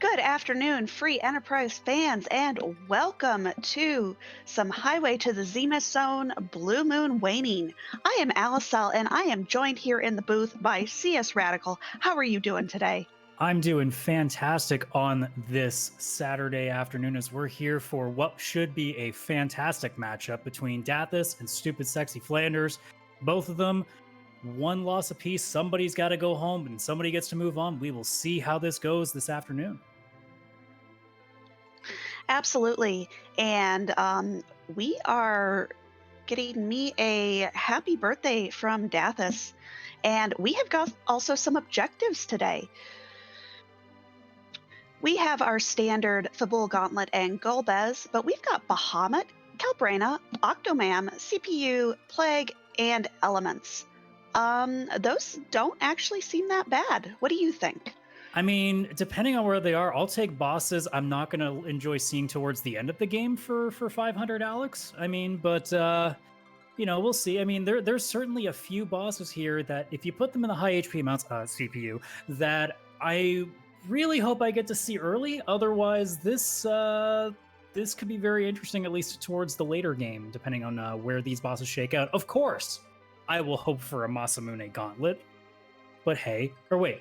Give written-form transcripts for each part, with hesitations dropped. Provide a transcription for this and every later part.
Good afternoon, free enterprise fans, and welcome to some Highway to the Zemus Zone Blue Moon Waning. I am Allisele, and I am joined here in the booth by CS Radical. How are you doing today? I'm doing fantastic on this Saturday afternoon as we're here for what should be a fantastic matchup between Dathus and StupidSecksyFlanders. Both of them, one loss apiece. Somebody's got to go home and somebody gets to move on. We will see how this goes this afternoon. Absolutely. And we are getting me a happy birthday from Dathus. And we have got also some objectives today. We have our standard Fabul Gauntlet and Golbez, but we've got Bahamut, Calbrena, Octomam, CPU, Plague, and Elements. Those don't actually seem that bad. What do you think? I mean, depending on where they are, I'll take bosses I'm not going to enjoy seeing towards the end of the game for 500 Alex. I mean, but we'll see. I mean, there's certainly a few bosses here that if you put them in the high HP amounts, CPU, that I really hope I get to see early. Otherwise, this could be very interesting, at least towards the later game, depending on where these bosses shake out. Of course, I will hope for a Masamune Gauntlet. But hey, or wait.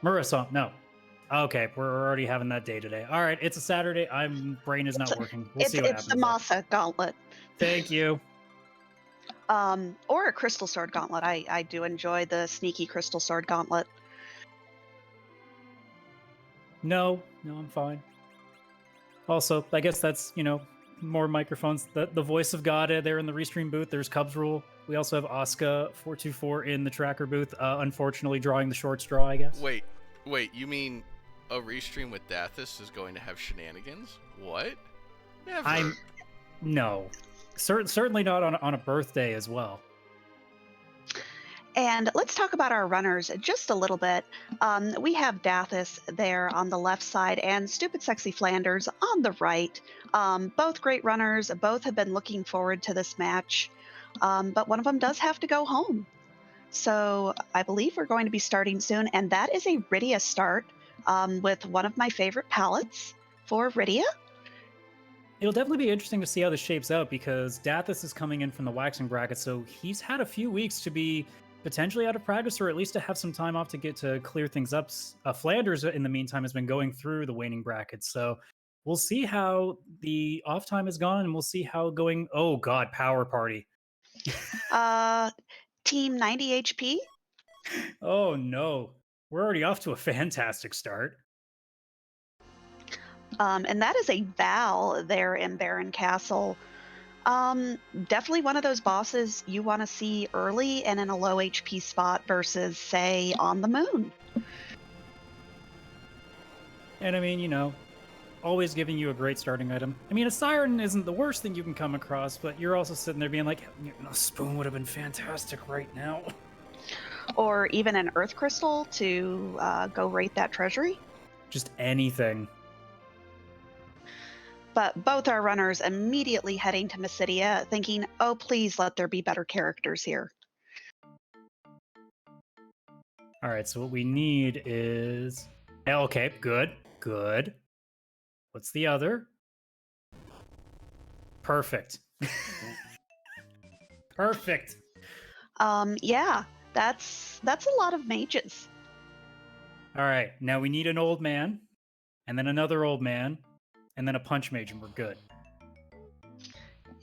Murasong, no. Okay, we're already having that day today. All right, it's a Saturday. Brain is not working. We'll see what happens. It's the Masa Gauntlet. Thank you. Or a Crystal Sword Gauntlet. I do enjoy the sneaky Crystal Sword Gauntlet. No, I'm fine. Also, I guess that's, more microphones. The voice of God there in the Restream booth. There's Cubs Rule. We also have Oscar424 in the tracker booth, unfortunately drawing the short straw, I guess. Wait, you mean a restream with Dathus is going to have shenanigans? What? Never. No. Certainly not on a birthday as well. And let's talk about our runners just a little bit. We have Dathus there on the left side and StupidSecksyFlanders on the right. Both great runners. Both have been looking forward to this match. But one of them does have to go home. So I believe we're going to be starting soon. And that is a Rydia start with one of my favorite palettes for Rydia. It'll definitely be interesting to see how this shapes out because Dathus is coming in from the waxing bracket. So he's had a few weeks to be potentially out of practice or at least to have some time off to get to clear things up. Flanders, in the meantime, has been going through the waning bracket. So we'll see how the off time is gone and we'll see how going. Oh, God, Power Party. Team 90 HP. Oh, no. We're already off to a fantastic start. And that is a Val there in Baron Castle. Definitely one of those bosses you want to see early and in a low HP spot versus, say, on the moon. And I mean, always giving you a great starting item. I mean, a Siren isn't the worst thing you can come across, but you're also sitting there being like, a spoon would have been fantastic right now. Or even an Earth Crystal to go raid that treasury. Just anything. But both our runners immediately heading to Mysidia, thinking, oh, please let there be better characters here. All right, so what we need is... Okay, good. What's the other? Perfect. Perfect. Yeah, that's a lot of mages. All right, now we need an old man, and then another old man, and then a punch mage, and we're good.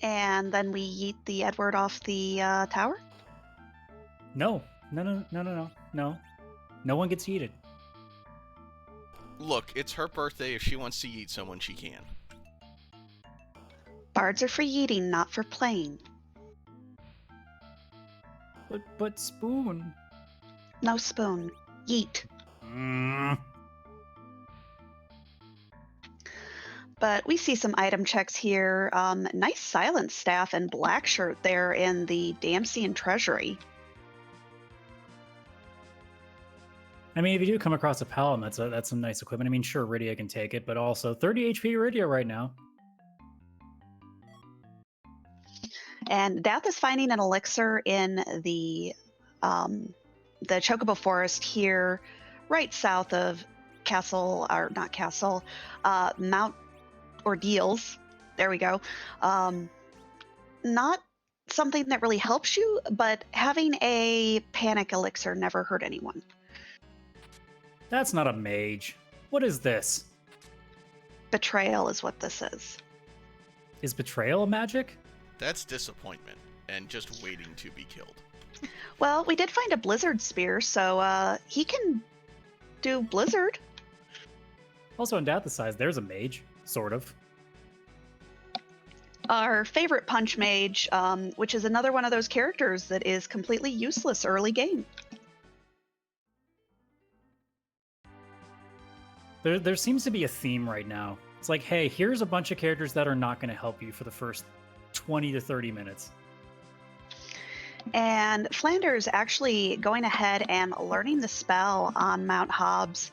And then we yeet the Edward off the tower? No. No one gets yeeted. Look, it's her birthday. If she wants to eat someone, she can. Bards are for yeeting, not for playing. But spoon. No spoon. Yeet. But we see some item checks here. Nice silent staff and black shirt there in the Damsian Treasury. I mean, if you do come across a Paladin, that's some nice equipment. I mean, sure, Rydia can take it, but also 30 HP Rydia right now. And Dath is finding an elixir in the Chocobo Forest here, right south of castle, or not castle, mount ordeals. There we go. Not something that really helps you, but having a panic elixir never hurt anyone. That's not a mage. What is this? Betrayal is what this is. Is betrayal a magic? That's disappointment and just waiting to be killed. Well, we did find a blizzard spear, so he can do blizzard. Also, on Dathus' side, there's a mage, sort of. Our favorite punch mage, which is another one of those characters that is completely useless early game. There seems to be a theme right now. It's like, hey, here's a bunch of characters that are not going to help you for the first 20 to 30 minutes. And Flanders actually going ahead and learning the spell on Mount Hobbs.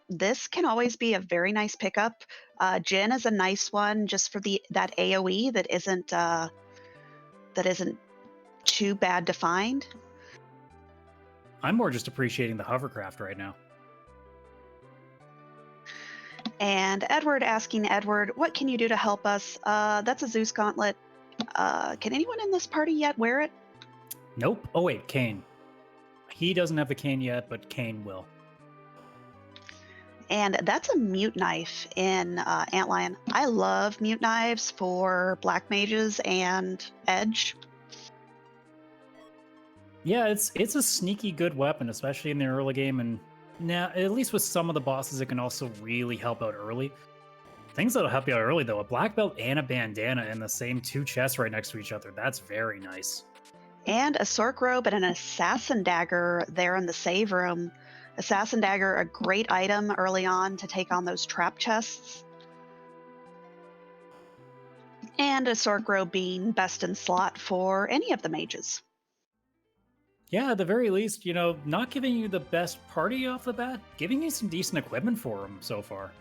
This can always be a very nice pickup. Jin is a nice one just for that AoE that isn't too bad to find. I'm more just appreciating the hovercraft right now. And Edward asking Edward, what can you do to help us? That's a Zeus gauntlet. Can anyone in this party yet wear it? Nope. Oh, wait, Kane. He doesn't have the cane yet, but Kane will. And that's a mute knife in Antlion. I love mute knives for black mages and edge. Yeah, it's a sneaky good weapon, especially in the early game, and now at least with some of the bosses, it can also really help out early. Things that'll help you out early, though, a black belt and a bandana in the same two chests right next to each other. That's very nice. And a Sork robe and an assassin dagger there in the save room. Assassin dagger, a great item early on to take on those trap chests. And a Sork robe being best in slot for any of the mages. Yeah, at the very least, not giving you the best party off the bat, giving you some decent equipment for them so far.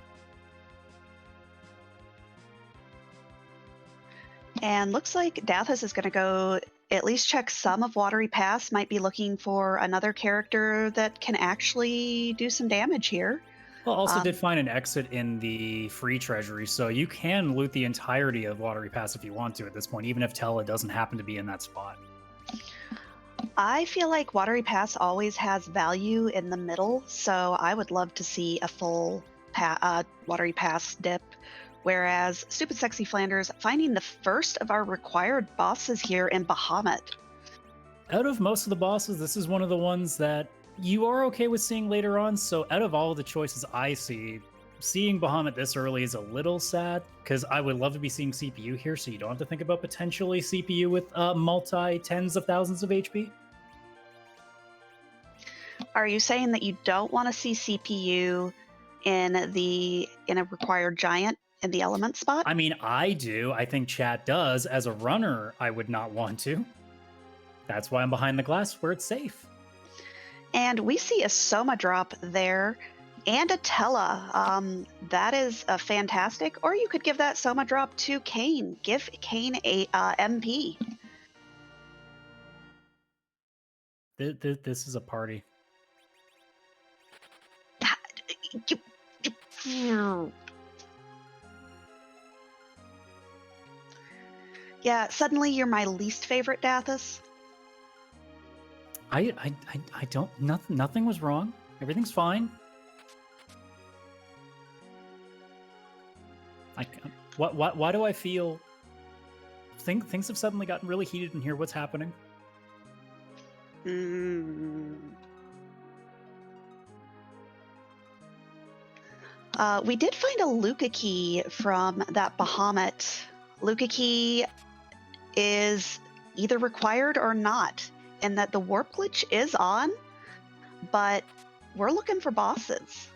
And looks like Dathus is going to go at least check some of Watery Pass. Might be looking for another character that can actually do some damage here. Well, also did find an exit in the free treasury, so you can loot the entirety of Watery Pass if you want to at this point, even if Tella doesn't happen to be in that spot. I feel like Watery Pass always has value in the middle, so I would love to see a full Watery Pass dip. Whereas Stupid Sexy Flanders finding the first of our required bosses here in Bahamut. Out of most of the bosses, this is one of the ones that you are okay with seeing later on. So out of all of the choices I see, seeing Bahamut this early is a little sad, because I would love to be seeing CPU here, so you don't have to think about potentially CPU with multi-tens of thousands of HP. Are you saying that you don't want to see CPU in a required giant? In the element spot? I mean, I do. I think chat does. As a runner, I would not want to. That's why I'm behind the glass where it's safe. And we see a Soma drop there and a Tella. That is a fantastic. Or you could give that Soma drop to Kane. Give Kane a MP. This is a party. Yeah, suddenly you're my least favorite Dathus. I don't. Nothing was wrong. Everything's fine. Why do I feel? Things have suddenly gotten really heated in here. What's happening? We did find a Luca key from that Bahamut. Luca key is either required or not, and that the warp glitch is on, but we're looking for bosses.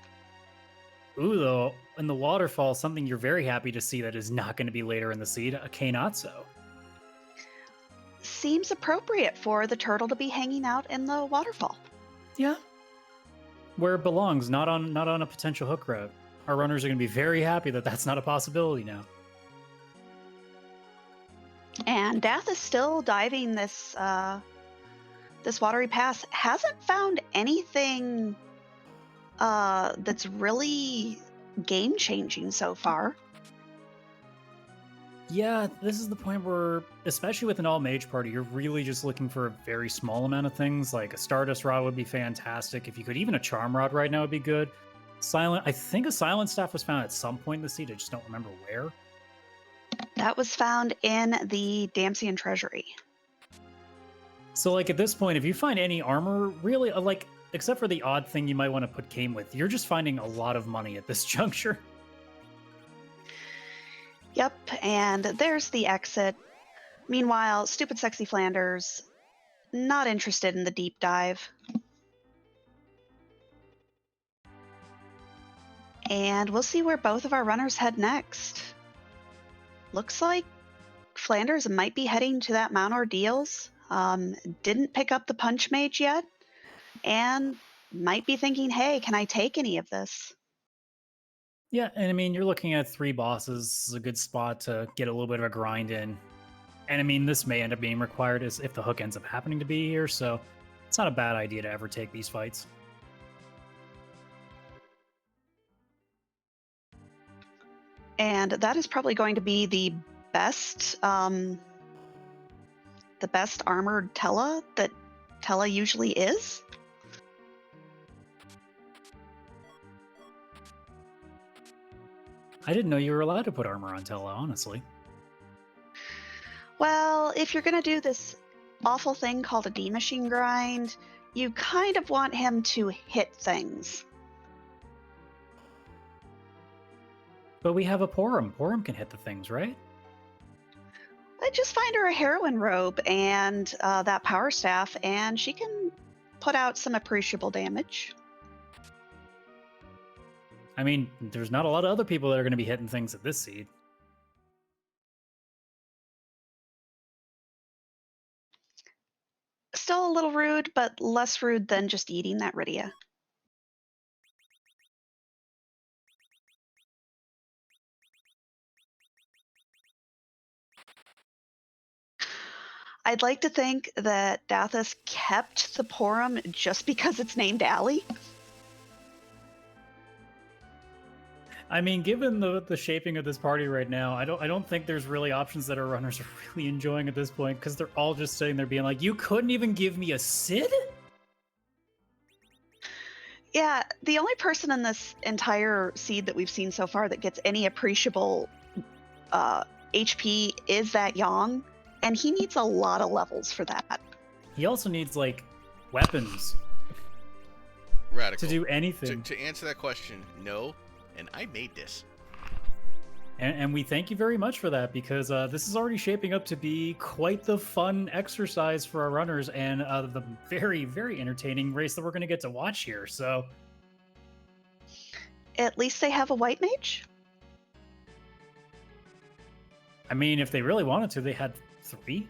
Ooh, though, in the waterfall, something you're very happy to see that is not going to be later in the seed, a Kainatsu. Seems appropriate for the turtle to be hanging out in the waterfall. Yeah. Where it belongs, not on a potential hook route. Our runners are going to be very happy that that's not a possibility now. And Dath is still diving this Watery Pass. Hasn't found anything that's really game-changing so far. Yeah, this is the point where, especially with an all-mage party, you're really just looking for a very small amount of things. Like a Stardust Rod would be fantastic. If you could, even a Charm Rod right now would be good. I think a Silent Staff was found at some point in the seed. I just don't remember where. That was found in the Damsian Treasury. So, like, at this point, if you find any armor, really, like, except for the odd thing you might want to put Kame with, you're just finding a lot of money at this juncture. Yep, and there's the exit. Meanwhile, StupidSecksyFlanders, not interested in the deep dive. And we'll see where both of our runners head next. Looks like Flanders might be heading to that Mount Ordeals. Didn't pick up the Punch Mage yet, and might be thinking, hey, can I take any of this? Yeah, and I mean, you're looking at 3 bosses. This is a good spot to get a little bit of a grind in. And I mean, this may end up being required as if the hook ends up happening to be here, so it's not a bad idea to ever take these fights. And that is probably going to be the best armored Tella that Tella usually is. I didn't know you were allowed to put armor on Tella, honestly. Well, if you're going to do this awful thing called a D-Machine grind, you kind of want him to hit things. But we have a Porum. Porum can hit the things, right? I just find her a heroine robe and that power staff, and she can put out some appreciable damage. I mean, there's not a lot of other people that are going to be hitting things at this seed. Still a little rude, but less rude than just eating that Rydia. I'd like to think that Dathus kept the Porum just because it's named Allie. I mean, given the shaping of this party right now, I don't think there's really options that our runners are really enjoying at this point, because they're all just sitting there being like, you couldn't even give me a Sid? Yeah, the only person in this entire seed that we've seen so far that gets any appreciable HP is that Yang, and he needs a lot of levels for that. He also needs, like, weapons Radical. to do anything. To answer that question, no, and I made this. And we thank you very much for that, because this is already shaping up to be quite the fun exercise for our runners, and the very, very entertaining race that we're going to get to watch here. So, At least they have a white mage. I mean, if they really wanted to, they had 3.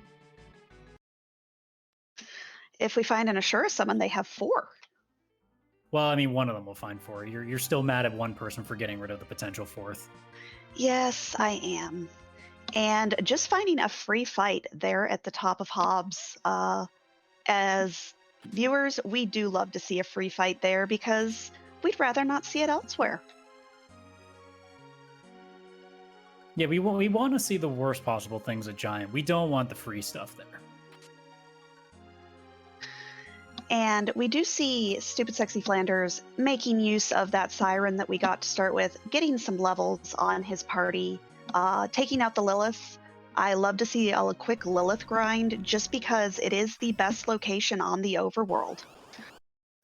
If we find an Ashura summon, they have 4. Well, I mean, one of them will find 4. You're still mad at one person for getting rid of the potential 4th. Yes, I am. And just finding a free fight there at the top of Hobbs. As viewers, we do love to see a free fight there because we'd rather not see it elsewhere. Yeah, we want to see the worst possible things at Giant. We don't want the free stuff there. And we do see StupidSecksyFlanders making use of that Siren that we got to start with, getting some levels on his party, taking out the Lilith. I love to see a quick Lilith grind just because it is the best location on the overworld.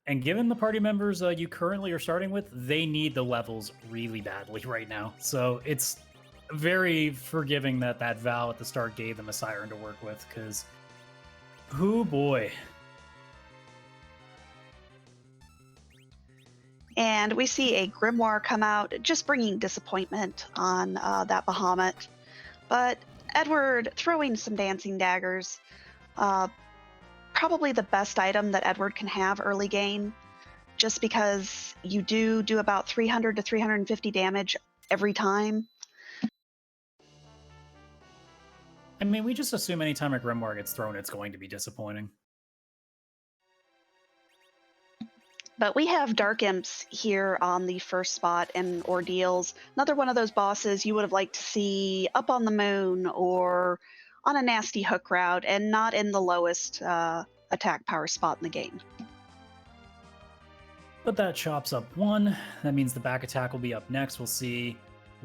And given the party members you currently are starting with, they need the levels really badly right now. So it's very forgiving that Val at the start gave them a Siren to work with, because, oh boy. And we see a Grimoire come out, just bringing disappointment on that Bahamut. But Edward throwing some dancing daggers. Probably the best item that Edward can have early game, just because you do about 300 to 350 damage every time. I mean, we just assume anytime a Grimoire gets thrown, it's going to be disappointing. But we have Dark Imps here on the first spot in Ordeals. Another one of those bosses you would have liked to see up on the moon or on a nasty hook route and not in the lowest attack power spot in the game. But that chops up 1. That means the back attack will be up next. We'll see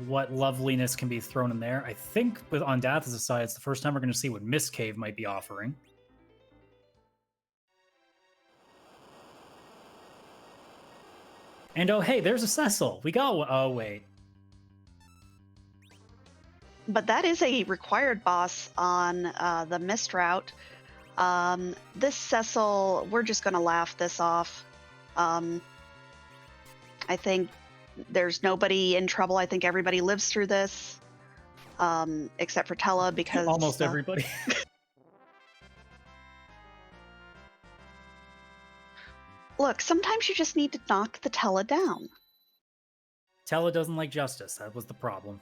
what loveliness can be thrown in there. I think on Dathus' side, it's the first time we're going to see what Mist Cave might be offering. And oh, hey, there's a Cecil. We got one. Oh, wait. But that is a required boss on the Mist route. This Cecil, we're just going to laugh this off. I think there's nobody in trouble. I think everybody lives through this, except for Tella, because... Almost everybody. Look, sometimes you just need to knock the Tella down. Tella doesn't like justice. That was the problem.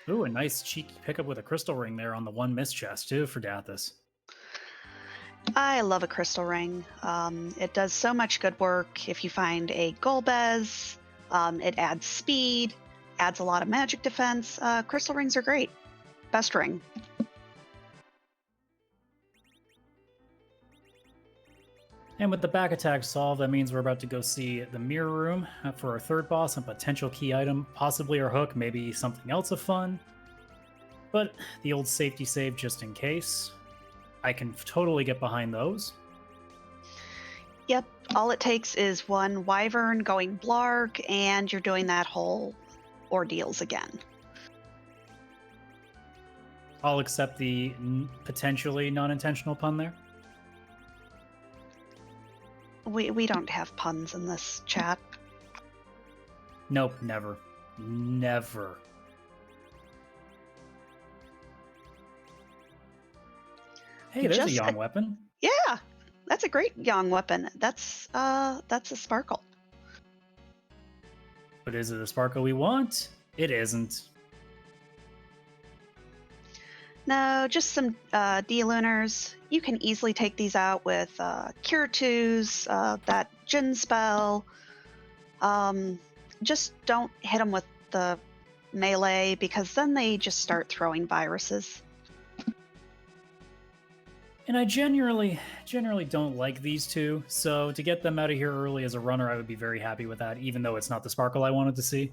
Ooh, a nice cheeky pickup with a crystal ring there on the 1 Mist chest, too, for Dathus. I love a crystal ring. It does so much good work. If you find a Golbez, it adds speed, adds a lot of magic defense. Crystal rings are great. Best ring. And with the back attack solved, that means we're about to go see the mirror room for our third boss and potential key item, possibly our hook, maybe something else of fun. But the old safety save just in case. I can totally get behind those. Yep, all it takes is 1 Wyvern going Blarg, and you're doing that whole Ordeals again. I'll accept the potentially non-intentional pun there. We don't have puns in this chat. Nope, never. Never. Hey, there's a Yang weapon. Yeah, that's a great Yang weapon. That's a sparkle. But is it a sparkle we want? It isn't. No, just some D-Lunars. You can easily take these out with Cure 2s, that Jin spell. Just don't hit them with the melee, because then they just start throwing viruses. And I generally don't like these two, so to get them out of here early as a runner, I would be very happy with that, even though it's not the sparkle I wanted to see.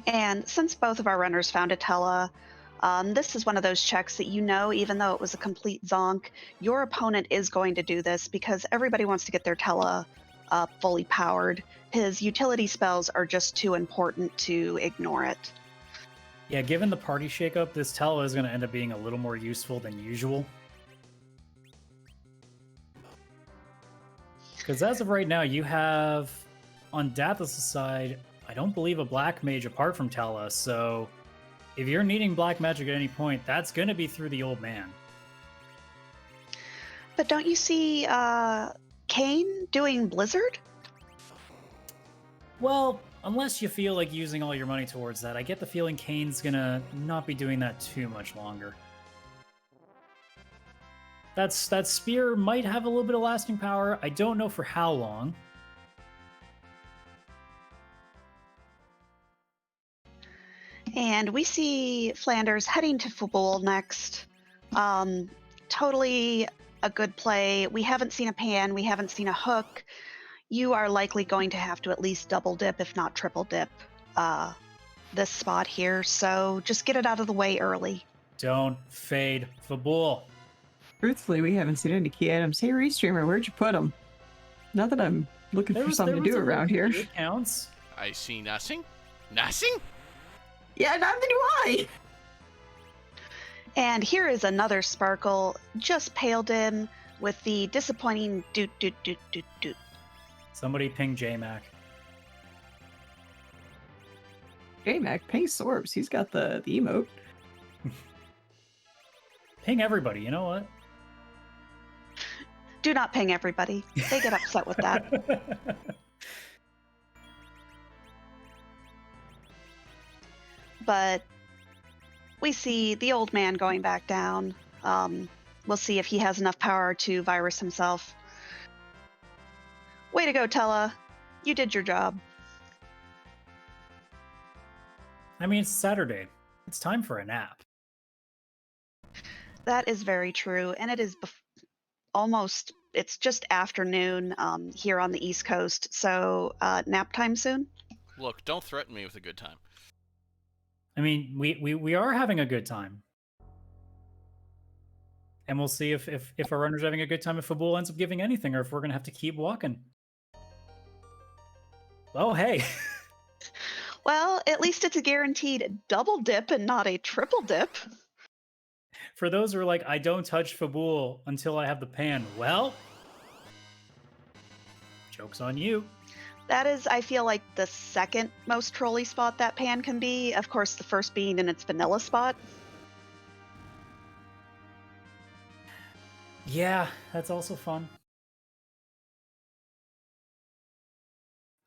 And since both of our runners found a Tella, this is one of those checks that even though it was a complete zonk, your opponent is going to do this because everybody wants to get their Tella fully powered. His utility spells are just too important to ignore it. Yeah, given the party shakeup, this Tella is going to end up being a little more useful than usual. Because as of right now, you have, on Dathus' side, I don't believe a black mage apart from Tella, so if you're needing black magic at any point, that's going to be through the old man. But don't you see Kane doing Blizzard? Well, unless you feel like using all your money towards that, I get the feeling Kane's going to not be doing that too much longer. That spear might have a little bit of lasting power. I don't know for how long. And we see Flanders heading to Fabul next. Totally a good play. We haven't seen a pan. We haven't seen a hook. You are likely going to have to at least double dip, if not triple dip, this spot here. So just get it out of the way early. Don't fade Fabul. Truthfully, we haven't seen any key items. Hey, Restreamer, where'd you put them? Not that I'm looking for something to do around here. It counts. I see nothing. Nothing? Yeah, neither do I. And here is another sparkle, just pale dim with the disappointing doot doot doot doot doot. Somebody ping J-Mac. J-Mac, ping Sorbs. He's got the emote. Ping everybody, you know what? Do not ping everybody. They get upset with that. But we see the old man going back down. we'll see if he has enough power to virus himself. Way to go, Tella. You did your job. I mean, it's Saturday. It's time for a nap. That is very true, and it is almost, it's just afternoon here on the East Coast, so nap time soon? Look, don't threaten me with a good time. I mean, we are having a good time. And we'll see if our runner's having a good time, if Fabul ends up giving anything, or if we're going to have to keep walking. Oh, hey. Well, at least it's a guaranteed double dip and not a triple dip. For those who are like, I don't touch Fabul until I have the pan. Well, joke's on you. That is, I feel like, the second most trolly spot that pan can be. Of course, the first being in its vanilla spot. Yeah, that's also fun.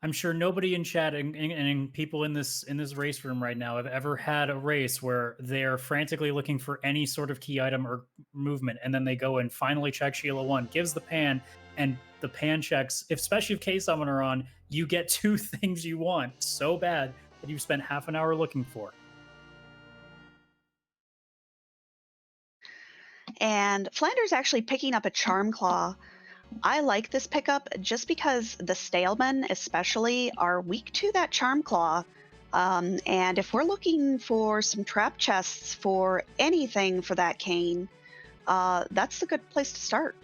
I'm sure nobody in chat and people in this race room right now have ever had a race where they're frantically looking for any sort of key item or movement, and then they go and finally check Sheila 1, gives the pan, and the pan checks, especially if K-Summon are on, you get 2 things you want so bad that you've spent half an hour looking for. And Flanders actually picking up a Charm Claw. I like this pickup just because the Stalemen especially are weak to that Charm Claw. And if we're looking for some trap chests for anything for that cane, that's a good place to start.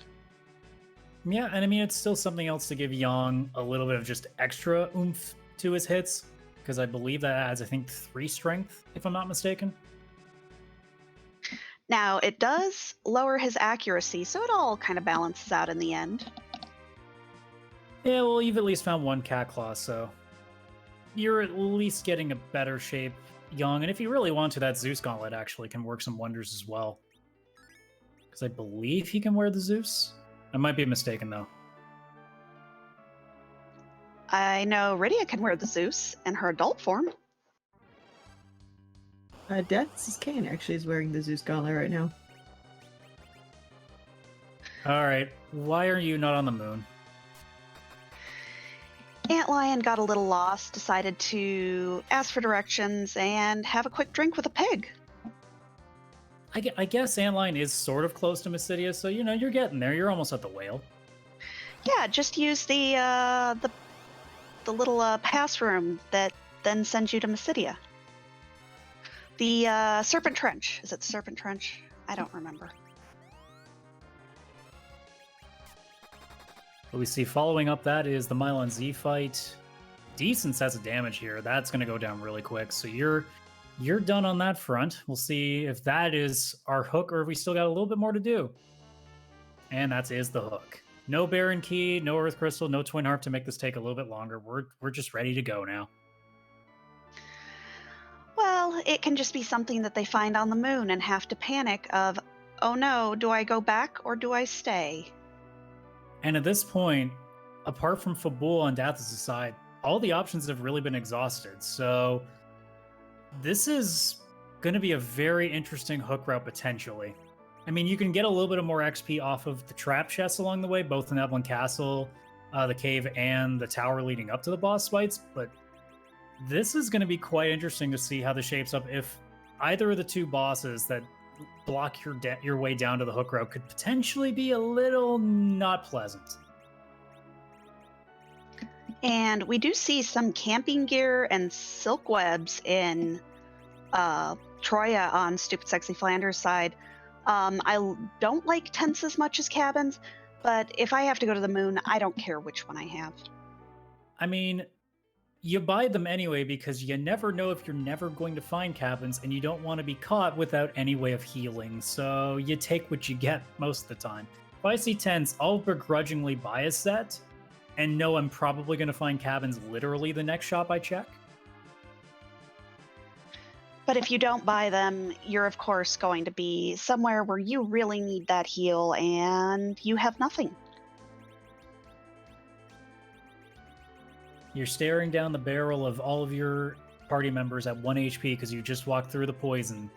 Yeah, and I mean, it's still something else to give Yang a little bit of just extra oomph to his hits, because I believe that adds, I think, 3 strength, if I'm not mistaken. Now, it does lower his accuracy, so it all kind of balances out in the end. Yeah, well, you've at least found 1 Cat Claw, so you're at least getting a better shape, Young. And if you really want to, that Zeus Gauntlet actually can work some wonders as well. Because I believe he can wear the Zeus. I might be mistaken, though. I know Rydia can wear the Zeus in her adult form. Dathus' cane actually is wearing the Zeus Gauntlet right now. Alright, why are you not on the moon? Antlion got a little lost, decided to ask for directions, and have a quick drink with a pig. I guess Antlion is sort of close to Mysidia, so, you know, you're getting there. You're almost at the whale. Yeah, just use the little pass room that then sends you to Mysidia. The Serpent Trench. Is it the Serpent Trench? I don't remember. But we see following up that is the Mylon Z fight. Decent sets of damage here. That's going to go down really quick. So you're done on that front. We'll see if that is our hook or if we still got a little bit more to do. And that is the hook. No Baron Key, no Earth Crystal, no Twin Harp to make this take a little bit longer. We're just ready to go now. Well, it can just be something that they find on the moon and have to panic of, oh no, do I go back or do I stay? And at this point, apart from Fabul on Dathus' side, all the options have really been exhausted. So this is going to be a very interesting hook route potentially. I mean, you can get a little bit of more XP off of the trap chests along the way, both in Evelyn Castle, the cave, and the tower leading up to the boss fights, but this is going to be quite interesting to see how this shapes up if either of the 2 bosses that block your way down to the hook route could potentially be a little not pleasant. And we do see some camping gear and silk webs in Troya on StupidSecksyFlanders' side. I don't like tents as much as cabins, but if I have to go to the moon, I don't care which one I have. I mean, you buy them anyway because you never know if you're never going to find cabins and you don't want to be caught without any way of healing. So you take what you get most of the time. If I see tents, I'll begrudgingly buy a set and know I'm probably going to find cabins literally the next shop I check. But if you don't buy them, you're of course going to be somewhere where you really need that heal and you have nothing. You're staring down the barrel of all of your party members at 1 HP because you just walked through the poison.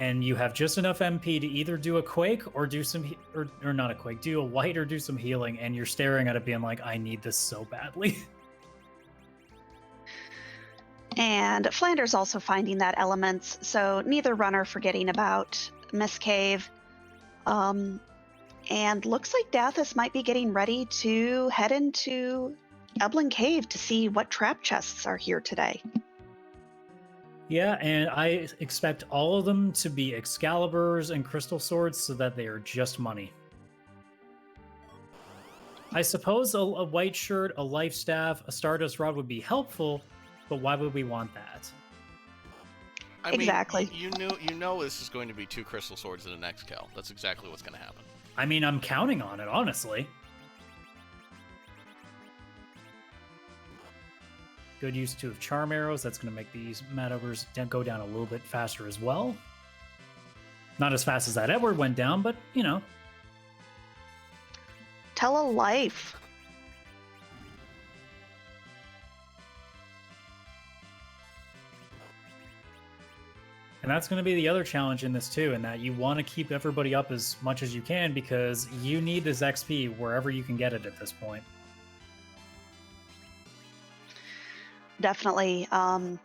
and you have just enough MP to either do a quake or do some, or not a quake, do a white or do some healing, and you're staring at it being like, I need this so badly. And Flanders also finding that elements, so neither runner forgetting about Miss Cave. And looks like Dathus might be getting ready to head into Eblin Cave to see what trap chests are here today. Yeah, and I expect all of them to be Excaliburs and Crystal Swords so that they are just money. I suppose a white shirt, a life staff, a Stardust Rod would be helpful, but why would we want that? I Exactly. mean, you know this is going to be 2 Crystal Swords in the next Cal. That's exactly what's going to happen. I mean, I'm counting on it, honestly. Good use too of Charm Arrows. That's going to make these Mad Ogres go down a little bit faster as well. Not as fast as that Edward went down, but, you know. Tell a life. And that's going to be the other challenge in this too, in that you want to keep everybody up as much as you can because you need this XP wherever you can get it at this point. Definitely. And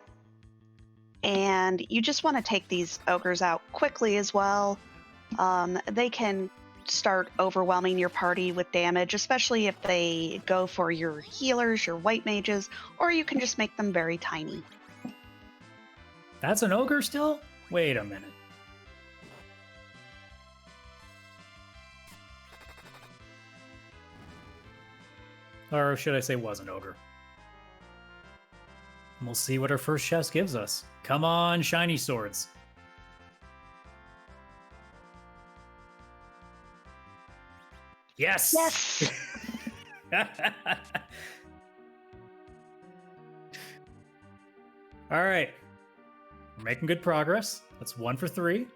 you just want to take these ogres out quickly as well. They can start overwhelming your party with damage, especially if they go for your healers, your white mages, or you can just make them very tiny. That's an ogre still? Wait a minute. Or should I say was an ogre? We'll see what our first chest gives us. Come on, shiny swords. Yes! Yes! All right. We're making good progress. That's 1 for 3.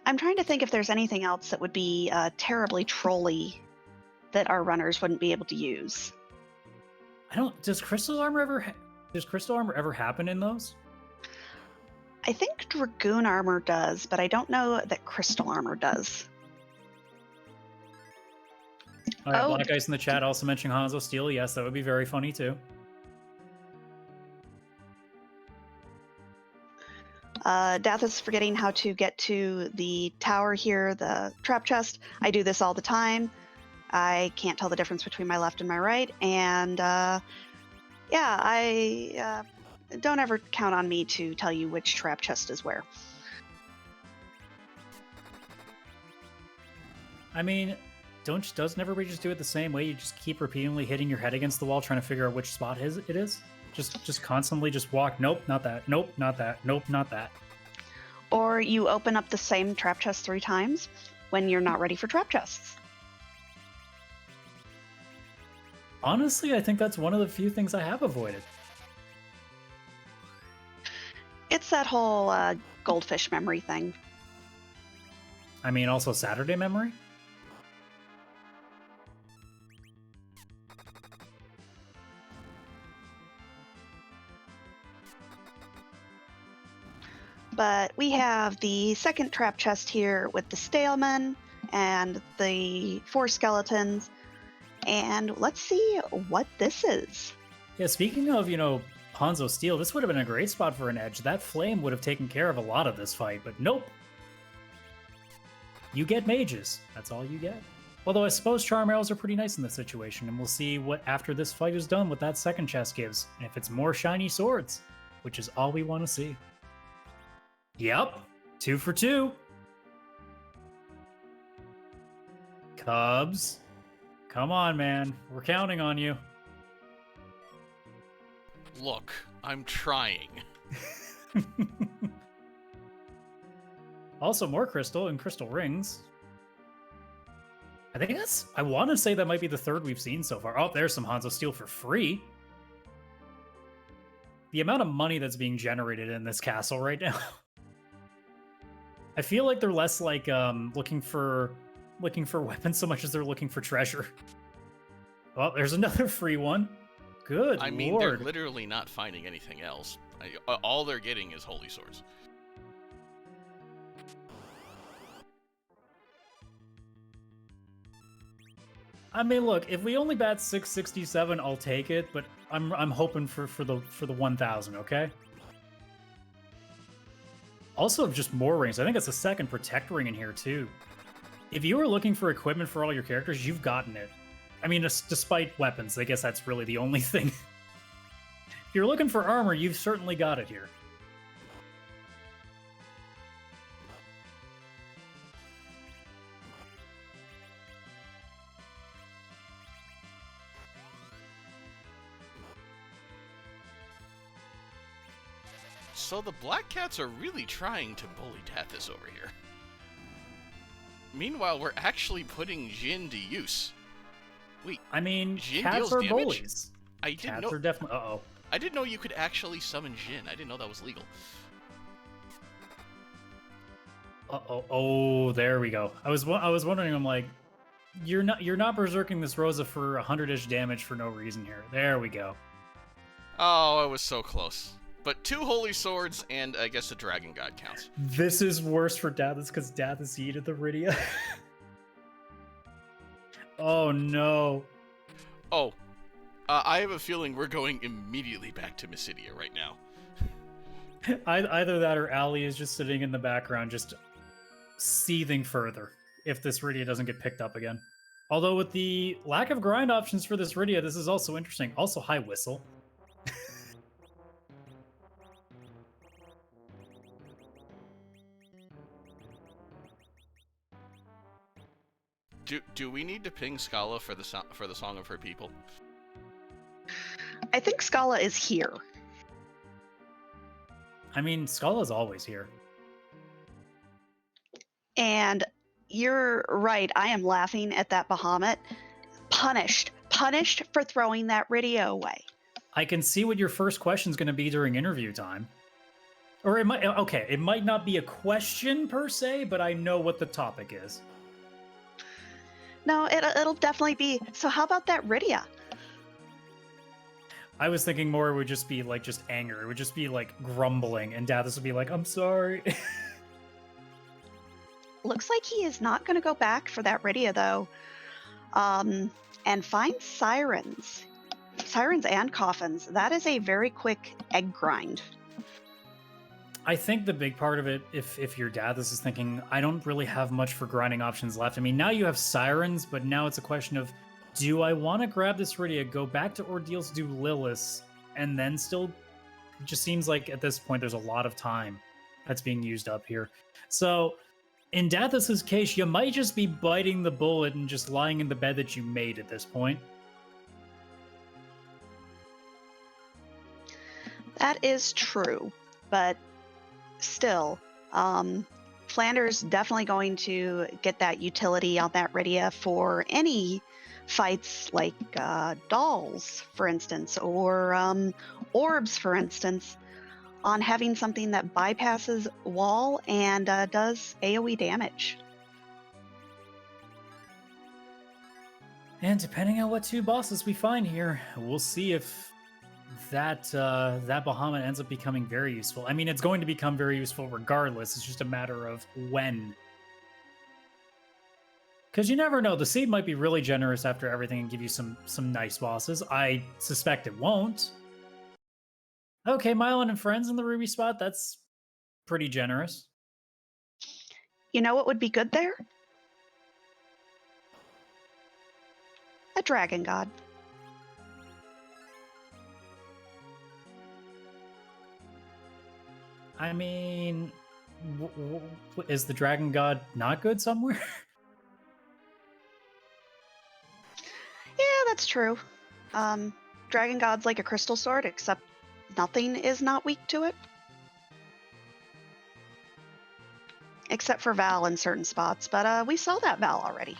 I'm trying to think if there's anything else that would be terribly trolly that our runners wouldn't be able to use. Does crystal armor ever happen in those? I think Dragoon armor does, but I don't know that crystal armor does. All right, Black Ice in the chat also mentioning Hanzo Steel. Yes, that would be very funny too. Dathus is forgetting how to get to the tower here, the trap chest. I do this all the time. I can't tell the difference between my left and my right. And yeah, I don't ever count on me to tell you which trap chest is where. I mean, doesn't everybody just do it the same way? You just keep repeatedly hitting your head against the wall trying to figure out which spot it is? Just constantly just walk, nope, not that, nope, not that, nope, not that. Or you open up the same trap chest 3 times when you're not ready for trap chests. Honestly, I think that's one of the few things I have avoided. It's that whole goldfish memory thing. I mean, also Saturday memory? But we have the second trap chest here with the Staleman and the 4 skeletons. And let's see what this is. Yeah, speaking of, Hanzo Steel, this would have been a great spot for an edge. That flame would have taken care of a lot of this fight, but nope. You get mages. That's all you get. Although I suppose Charm Arrows are pretty nice in this situation, and we'll see what after this fight is done what that second chest gives. And if it's more shiny swords, which is all we want to see. Yep, 2 for 2. Cubs, come on, man. We're counting on you. Look, I'm trying. Also, more crystal and crystal rings. I want to say that might be the 3rd we've seen so far. Oh, there's some Hanzo Steel for free. The amount of money that's being generated in this castle right now. I feel like they're less like looking for weapons so much as they're looking for treasure. Oh, there's another free one. Good I mean, Lord. they're literally not finding anything else. All they're getting is holy swords. I mean, look, if we only bat 667, I'll take it, but I'm hoping for the 1000, okay? Also, just more rings. I think it's a second protect ring in here too. If you were looking for equipment for all your characters, you've gotten it. I mean, despite weapons, I guess that's really the only thing. If you're looking for armor, you've certainly got it here. So the Black Cats are really trying to bully Dathus over here. Meanwhile, we're actually putting Jin to use. Wait, I mean, Jin cats deals are damage? bullies. I didn't Cats know. are definitely. Uh-oh. I didn't know you could actually summon Jin. I didn't know that was legal. Uh-oh. Oh, there we go. I was wondering. I'm like, you're not berserking this Rosa for 100-ish damage for no reason here. There we go. Oh, I was so close. But 2 holy swords and I guess a dragon god counts. This is worse for Dathus because Dathus yeeted the Rydia. Oh no. Oh, I have a feeling we're going immediately back to Mysidia right now. Either that or Ali is just sitting in the background, just seething further if this Rydia doesn't get picked up again. Although with the lack of grind options for this Rydia, this is also interesting. Also, high whistle. Do we need to ping Scala for the Song of Her People? I think Scala is here. I mean, Scala's always here. And you're right. I am laughing at that Bahamut. Punished for throwing that Rydia away. I can see what your first question is going to be during interview time. Or it might not be a question per se, but I know what the topic is. No, it'll definitely be. So how about that Rydia? I was thinking more it would just be like just anger. It would just be like grumbling, and Dathus would be like, "I'm sorry." Looks like he is not going to go back for that Rydia though, and find sirens and coffins. That is a very quick egg grind. I think the big part of it, if your Dathus is thinking, I don't really have much for grinding options left. I mean, now you have sirens, but now it's a question of, do I want to grab this Rydia, go back to Ordeals, do Lilith, and then still... It just seems like at this point there's a lot of time that's being used up here. So, in Dathus's case, you might just be biting the bullet and just lying in the bed that you made at this point. That is true, but still, Flanders definitely going to get that utility on that Rydia for any fights like dolls, for instance, or orbs, for instance, on having something that bypasses wall and does AoE damage. And depending on what 2 bosses we find here, we'll see if that Bahamut ends up becoming very useful. I mean, it's going to become very useful regardless. It's just a matter of when. Because you never know. The seed might be really generous after everything and give you some nice bosses. I suspect it won't. Okay, Mylon and Friends in the Ruby spot. That's pretty generous. You know what would be good there? A Dragon God. I mean, is the Dragon God not good somewhere? Yeah, that's true. Dragon God's like a crystal sword, except nothing is not weak to it. Except for Val in certain spots, but we saw that Val already.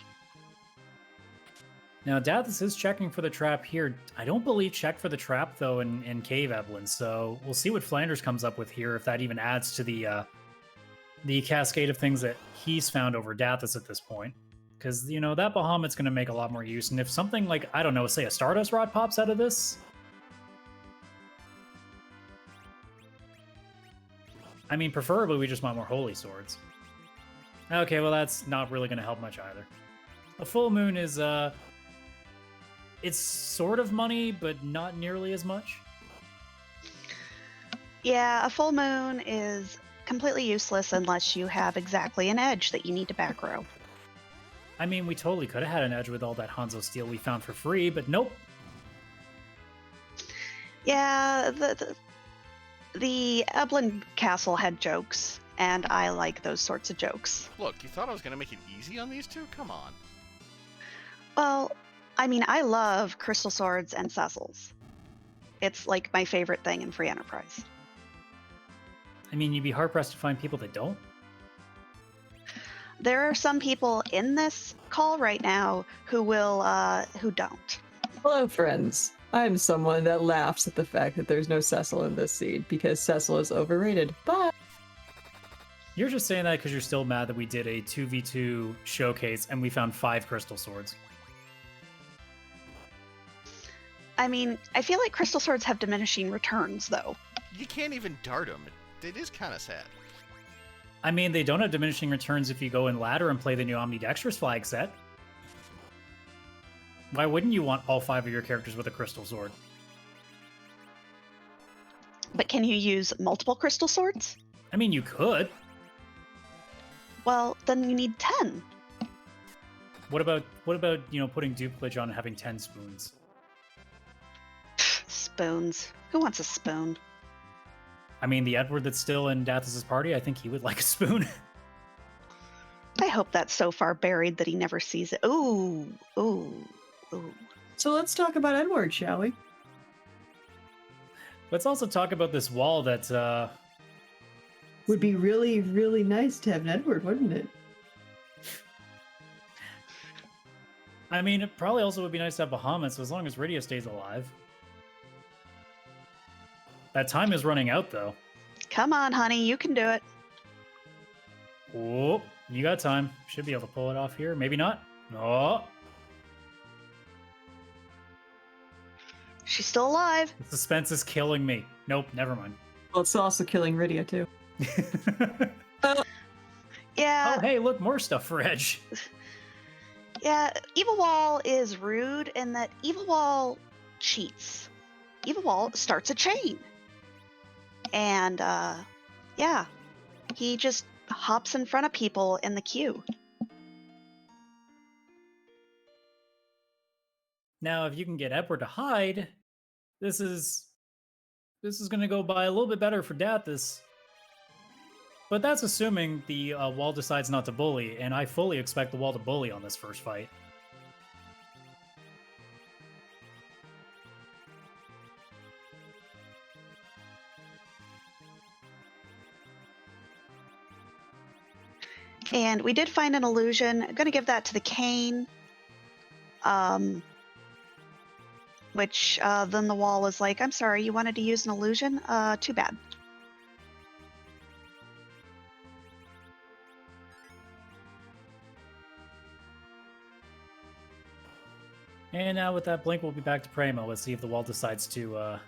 Now, Dathus is checking for the trap here. I don't believe checked for the trap, though, in Cave Evelyn, so we'll see what Flanders comes up with here, if that even adds to the cascade of things that he's found over Dathus at this point. Because, you know, that Bahamut's going to make a lot more use, and if something like, I don't know, say a Stardust Rod pops out of this, I mean, preferably we just want more holy swords. Okay, well that's not really going to help much either. A full moon is, it's sort of money, but not nearly as much. Yeah, a full moon is completely useless unless you have exactly an edge that you need to back row. I mean, we totally could have had an edge with all that Hanzo steel we found for free, but nope. Yeah, the Eblin Castle had jokes, and I like those sorts of jokes. Look, you thought I was going to make it easy on these two? Come on. Well, I mean, I love crystal swords and Cecils. It's like my favorite thing in Free Enterprise. I mean, you'd be hard-pressed to find people that don't. There are some people in this call right now who don't. Hello, friends. I'm someone that laughs at the fact that there's no Cecil in this seed because Cecil is overrated. But You're just saying that because you're still mad that we did a 2v2 showcase and we found 5 crystal swords. I mean, I feel like crystal swords have diminishing returns, though. You can't even dart them. It is kind of sad. I mean, they don't have diminishing returns if you go in ladder and play the new Omnidextrous flag set. Why wouldn't you want all 5 of your characters with a crystal sword? But can you use multiple crystal swords? I mean, you could. Well, then you need 10. What about putting duplicate on and having 10 spoons? Spoons. Who wants a spoon? I mean, the Edward that's still in Dathus's party, I think he would like a spoon. I hope that's so far buried that he never sees it. Ooh. so let's talk about Edward, shall we? Let's also talk about this wall that Would be really, really nice to have an Edward, wouldn't it? I mean, it probably also would be nice to have Bahamut, so as long as Radio stays alive. That time is running out, though. Come on, honey, you can do it. Oh, you got time. Should be able to pull it off here. Maybe not. Oh, She's still alive. the suspense is killing me. Nope, never mind. Well, it's also killing Rydia, too. Yeah. Oh, hey, look, more stuff for Edge. Yeah, Evil Wall is rude in that Evil Wall cheats. Evil Wall starts a chain. And, yeah, he just hops in front of people in the queue. Now, if you can get Edward to hide, this is going to go by a little bit better for Dathus. But that's assuming the wall decides not to bully, and I fully expect the wall to bully on this first fight. And we did find an illusion. I'm going to give that to the cane. Which then the wall is like, I'm sorry, you wanted to use an illusion? Too bad. And now with that blink, we'll be back to Primo. Let's see if the wall decides to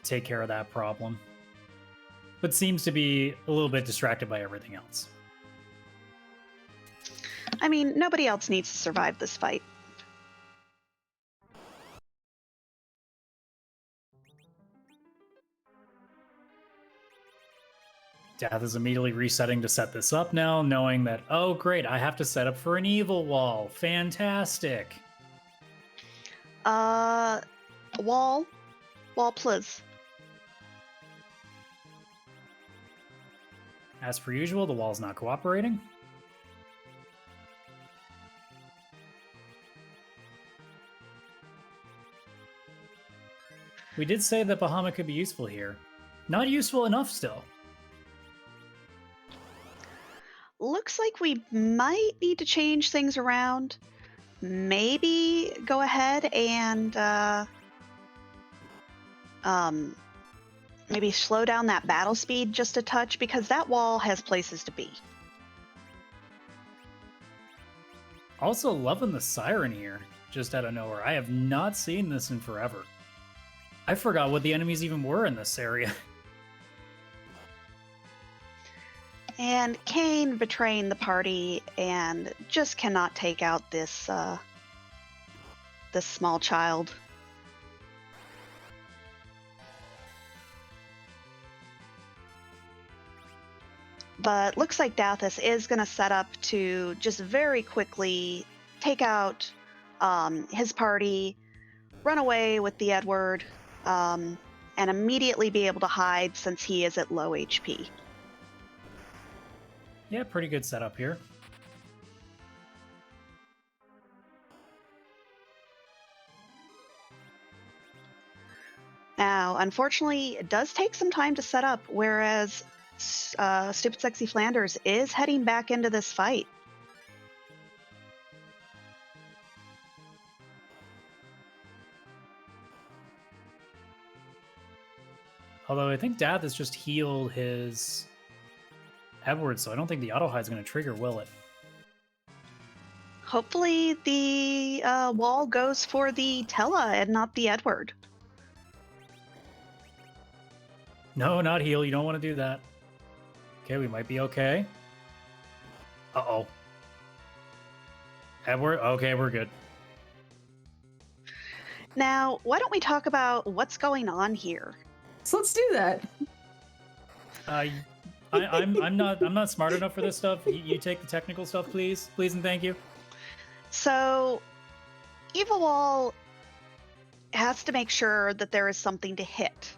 take care of that problem. But seems to be a little bit distracted by everything else. I mean, nobody else needs to survive this fight. Dath is immediately resetting to set this up now, knowing that, oh great, I have to set up for an evil wall. Fantastic. Wall, please. As per usual, the wall's not cooperating. We did say that Bahamut could be useful here. Not useful enough still. Looks like we might need to change things around. Maybe go ahead and maybe slow down that battle speed just a touch, because that wall has places to be. Also loving the siren here, just out of nowhere. I have not seen this in forever. I forgot what the enemies even were in this area. And Kane betraying the party and just cannot take out this this small child. But looks like Dathus is going to set up to just very quickly take out his party, run away with the Edward, and immediately be able to hide since he is at low HP. Yeah, pretty good setup here. Now, unfortunately, it does take some time to set up, whereas StupidSecksyFlanders is heading back into this fight. Although I think Dathus just healed his Edward, so I don't think the auto hide is going to trigger, will it? Hopefully the wall goes for the Tella and not the Edward. No, not heal. You don't want to do that. Okay, we might be okay. Uh-oh. Edward? Okay, we're good. Now, why don't we talk about what's going on here? So let's do that. I'm not smart enough for this stuff. You take the technical stuff, please and thank you. So, Evil Wall has to make sure that there is something to hit.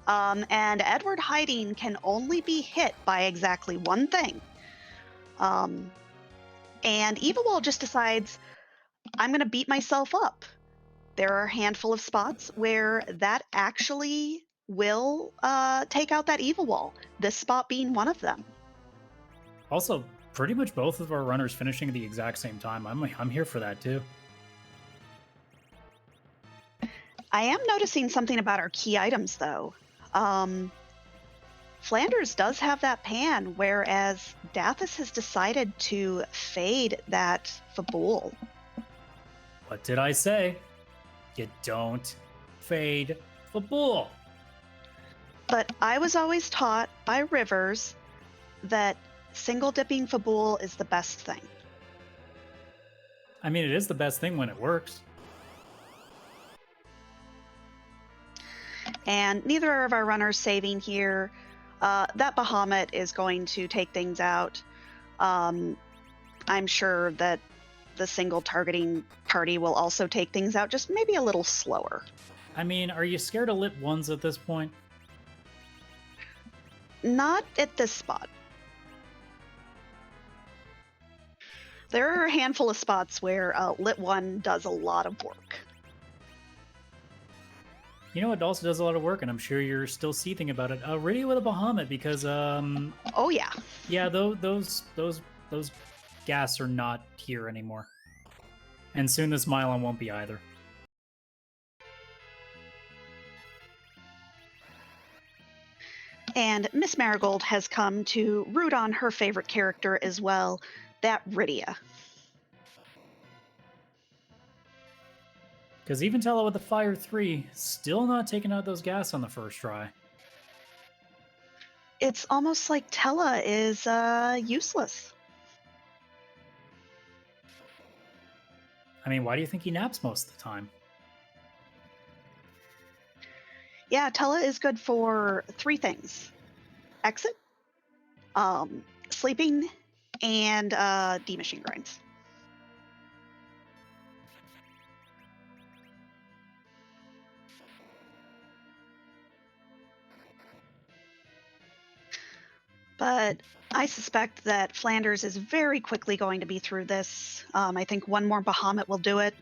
And Edward hiding can only be hit by exactly one thing. And Evil Wall just decides, I'm going to beat myself up. There are a handful of spots where that actually will take out that Evil Wall, this spot being one of them. Also, pretty much both of our runners finishing at the exact same time. I'm here for that too. I am noticing something about our key items, though. Flanders does have that pan, whereas Dathus has decided to fade that Babil. What did I say? You don't fade Babil. But I was always taught by Rivers that single dipping Babil is the best thing. I mean, it is the best thing when it works. And neither of our runners saving here. That Bahamut is going to take things out. I'm sure that the single targeting party will also take things out, just maybe a little slower. I mean, are you scared of lit ones at this point? Not at this spot. There are a handful of spots where lit 1 does a lot of work. You know what also does a lot of work, and I'm sure you're still seething about it. Radio with a Bahamut, because Oh yeah. yeah, those gas are not here anymore, and soon this Mylon won't be either. And Miss Marigold has come to root on her favorite character as well, that Rydia. Because even Tella with the Fire 3, still not taking out those gas on the first try. It's almost like Tella is useless. I mean, why do you think he naps most of the time? Yeah, Tella is good for 3 things. Exit, sleeping, and demishing grinds. But I suspect that Flanders is very quickly going to be through this. I think one more Bahamut will do it.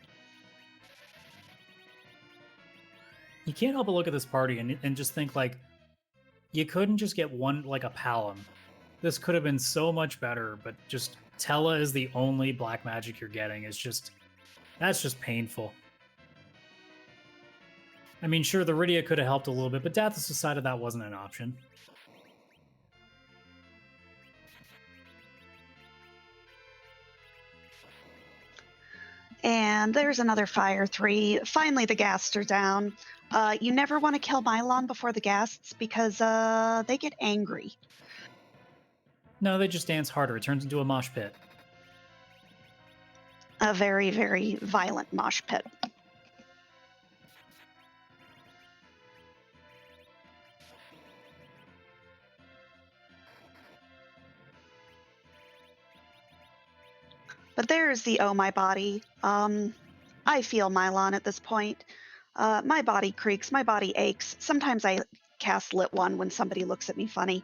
You can't help but look at this party and just think, like, you couldn't just get one, like a Palom. This could have been so much better, but just Tella is the only black magic you're getting. That's just painful. I mean, sure, the Rydia could have helped a little bit, but Dathus decided that wasn't an option. And there's another Fire 3. Finally, the ghasts are down. You never want to kill Mylon before the ghasts because they get angry. No, they just dance harder. It turns into a mosh pit. A very, very violent mosh pit. But there's the Oh My Body. I feel Mylon at this point. My body creaks, my body aches. Sometimes I cast Lit 1 when somebody looks at me funny.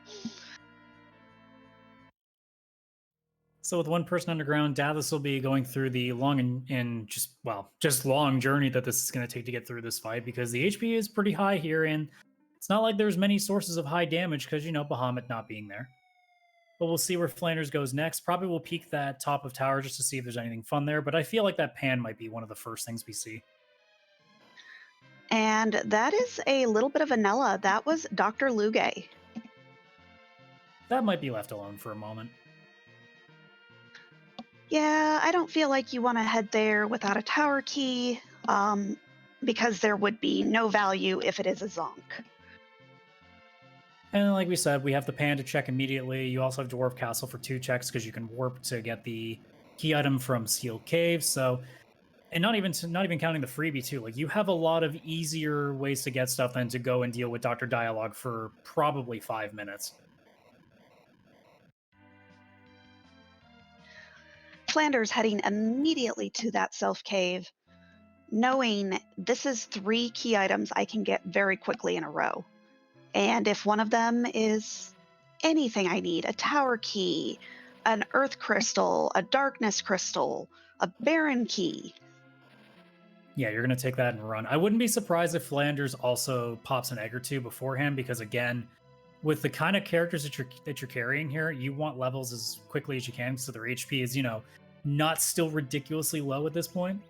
So with one person underground, Dathus will be going through the long and just long journey that this is going to take to get through this fight, because the HP is pretty high here, and it's not like there's many sources of high damage because, you know, Bahamut not being there. But we'll see where Flanders goes next. Probably we'll peek that top of tower just to see if there's anything fun there, but I feel like that pan might be one of the first things we see. And that is a little bit of vanilla. That was Dr. Lugay. That might be left alone for a moment. Yeah, I don't feel like you want to head there without a tower key, because there would be no value if it is a zonk. And like we said, we have the pan to check immediately. You also have Dwarf Castle for 2 checks because you can warp to get the key item from Sealed Cave. So, and not even counting the freebie too. Like, you have a lot of easier ways to get stuff than to go and deal with Dr. Dialogue for probably 5 minutes. Flanders heading immediately to that self cave, knowing this is 3 key items I can get very quickly in a row. And if one of them is anything I need, a tower key, an earth crystal, a darkness crystal, a baron key. Yeah, you're going to take that and run. I wouldn't be surprised if Flanders also pops an egg or 2 beforehand, because again, with the kind of characters that you're carrying here, you want levels as quickly as you can so their HP is, you know, not still ridiculously low at this point.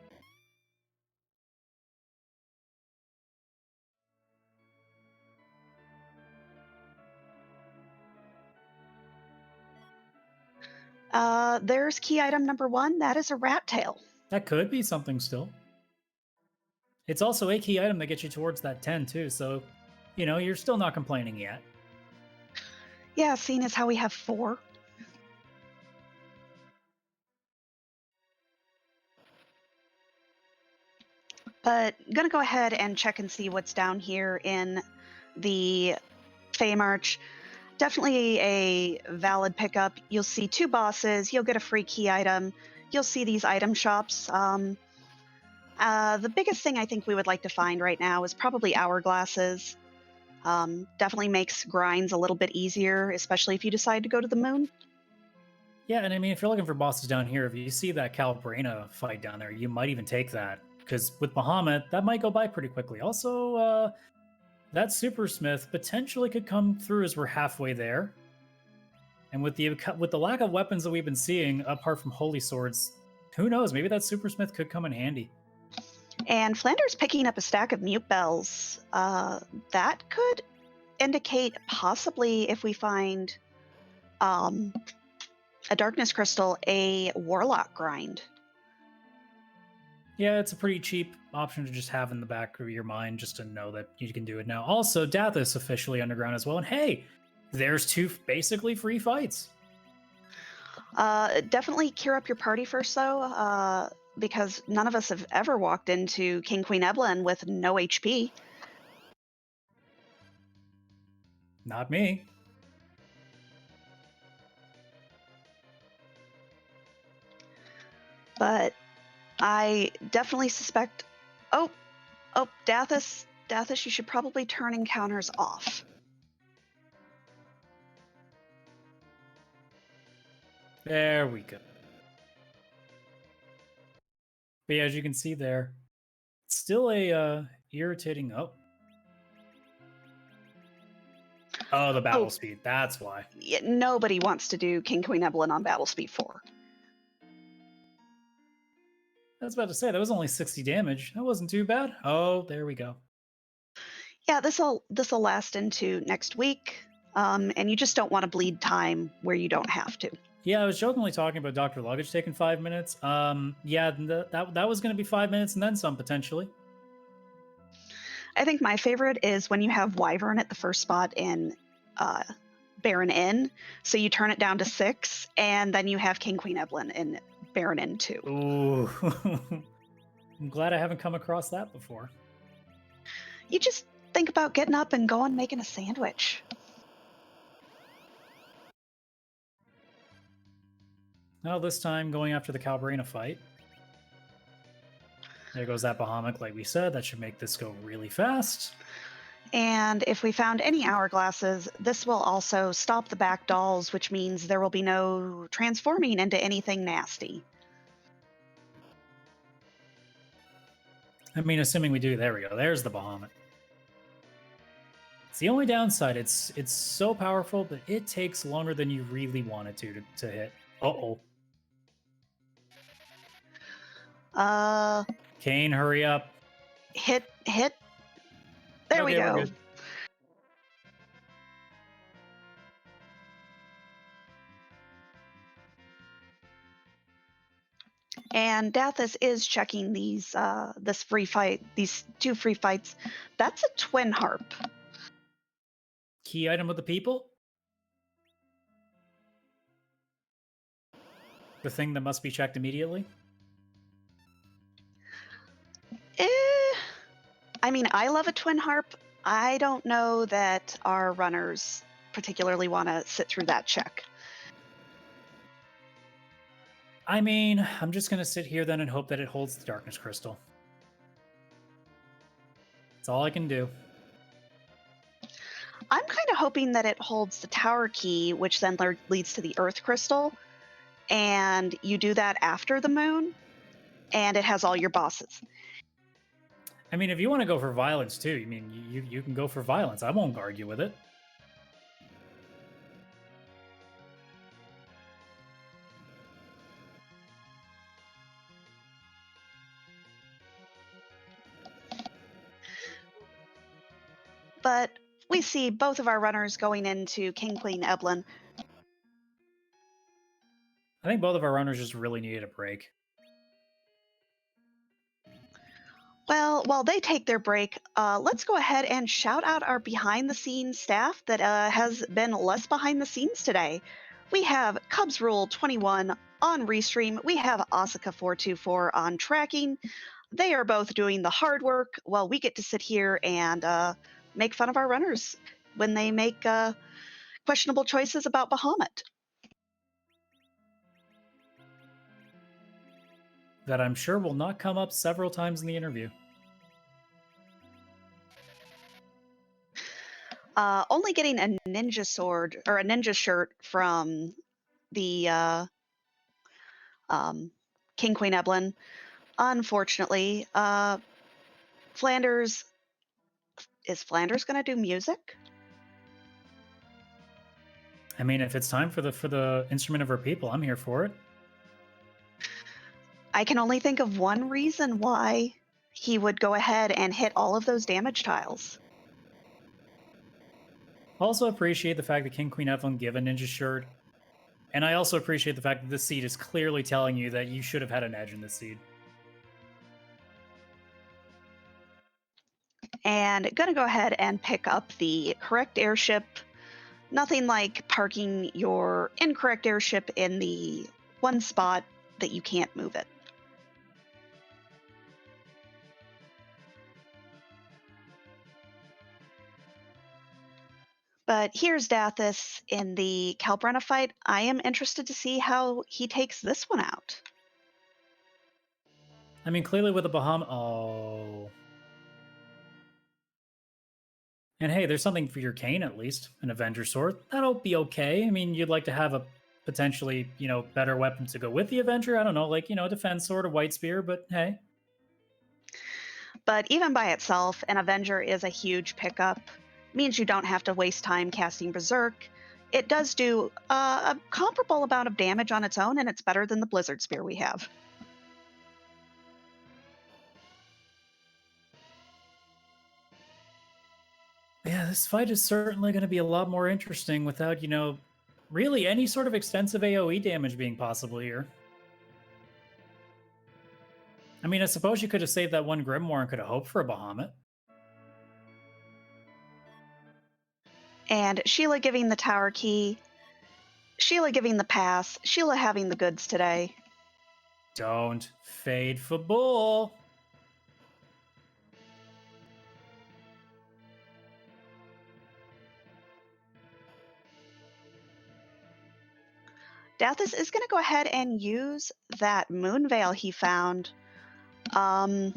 There's key item number 1. That is a rat tail. That could be something still. It's also a key item that gets you towards that 10 too, so, you know, you're still not complaining yet. Yeah, seeing as how we have 4. But gonna go ahead and check and see what's down here in the Fey March. Definitely a valid pickup. You'll see 2 bosses. You'll get a free key item. You'll see these item shops. The biggest thing I think we would like to find right now is probably hourglasses. Definitely makes grinds a little bit easier, especially if you decide to go to the moon. Yeah, and I mean, if you're looking for bosses down here, if you see that Calabrina fight down there, you might even take that, because with Bahamut, that might go by pretty quickly. Also, that Supersmith potentially could come through as we're halfway there. And with the lack of weapons that we've been seeing, apart from Holy Swords, who knows? Maybe that Supersmith could come in handy. And Flanders picking up a stack of mute bells. That could indicate possibly, if we find a darkness crystal, a warlock grind. Yeah, it's a pretty cheap option to just have in the back of your mind, just to know that you can do it now. Also, Dathus officially underground as well. And hey, there's 2 basically free fights. Definitely cure up your party first, though, because none of us have ever walked into King Queen Evelyn with no HP. Not me. But I definitely suspect... Oh, Dathus, you should probably turn encounters off. There we go. But yeah, as you can see there, it's still a irritating... Oh, the battle speed. That's why. Yeah, nobody wants to do King Queen Evelyn on battle speed 4. I was about to say, that was only 60 damage. That wasn't too bad. Oh, there we go. Yeah, this'll last into next week, and you just don't want to bleed time where you don't have to. Yeah, I was jokingly talking about Dr. Luggage taking 5 minutes. Yeah, that was going to be 5 minutes and then some, potentially. I think my favorite is when you have Wyvern at the first spot in Baron Inn. So you turn it down to 6, and then you have King Queen Evelyn in Baron Inn 2. Ooh. I'm glad I haven't come across that before. You just think about getting up and going making a sandwich. Now this time going after the Calbrina fight. There goes that Bahamut, like we said. That should make this go really fast. And if we found any hourglasses, this will also stop the back dolls, which means there will be no transforming into anything nasty. I mean, assuming we do, there we go. There's the Bahamut. It's the only downside. It's so powerful, but it takes longer than you really want it to hit. Uh-oh. Kane, hurry up. Hit. There we go. And Dathus is checking these these 2 free fights. That's a twin harp. Key item of the people? The thing that must be checked immediately? I mean, I love a twin harp. I don't know that our runners particularly want to sit through that check. I mean, I'm just going to sit here then and hope that it holds the darkness crystal. That's all I can do. I'm kind of hoping that it holds the tower key, which then leads to the earth crystal. And you do that after the moon, and it has all your bosses. I mean, if you want to go for violence too, I mean, you can go for violence. I won't argue with it. But we see both of our runners going into King Queen Evelyn. I think both of our runners just really needed a break. Well, while they take their break, let's go ahead and shout out our behind-the-scenes staff that has been less behind the scenes today. We have Cubs Rule 21 on Restream. We have Asuka424 on tracking. They are both doing the hard work while we get to sit here and make fun of our runners when they make questionable choices about Bahamut. That I'm sure will not come up several times in the interview. Only getting a ninja sword or a ninja shirt from the King Queen Evelyn. Unfortunately, Flanders is Flanders going to do music? I mean, if it's time for the instrument of her people, I'm here for it. I can only think of one reason why he would go ahead and hit all of those damage tiles. Also appreciate the fact that King Queen Evelyn give a ninja shirt. And I also appreciate the fact that this seed is clearly telling you that you should have had an edge in this seed. And gonna go ahead and pick up the correct airship. Nothing like parking your incorrect airship in the one spot that you can't move it. But here's Dathus in the Calbrina fight. I am interested to see how he takes this one out. I mean, clearly with a Bahamut... Oh. And hey, there's something for your Kane, at least. An Avenger Sword. That'll be okay. I mean, you'd like to have a potentially, better weapon to go with the Avenger. I don't know, like, a Defense Sword or White Spear, but hey. But even by itself, an Avenger is a huge pickup. Means you don't have to waste time casting Berserk. It does do a comparable amount of damage on its own, and it's better than the Blizzard Spear we have. Yeah, this fight is certainly going to be a lot more interesting without, really any sort of extensive AoE damage being possible here. I mean, I suppose you could have saved that one Grimoire and could have hoped for a Bahamut. And Sheila giving the tower key, Sheila giving the pass, Sheila having the goods today. Don't fade for bull. Dathus is going to go ahead and use that moon veil he found. I'm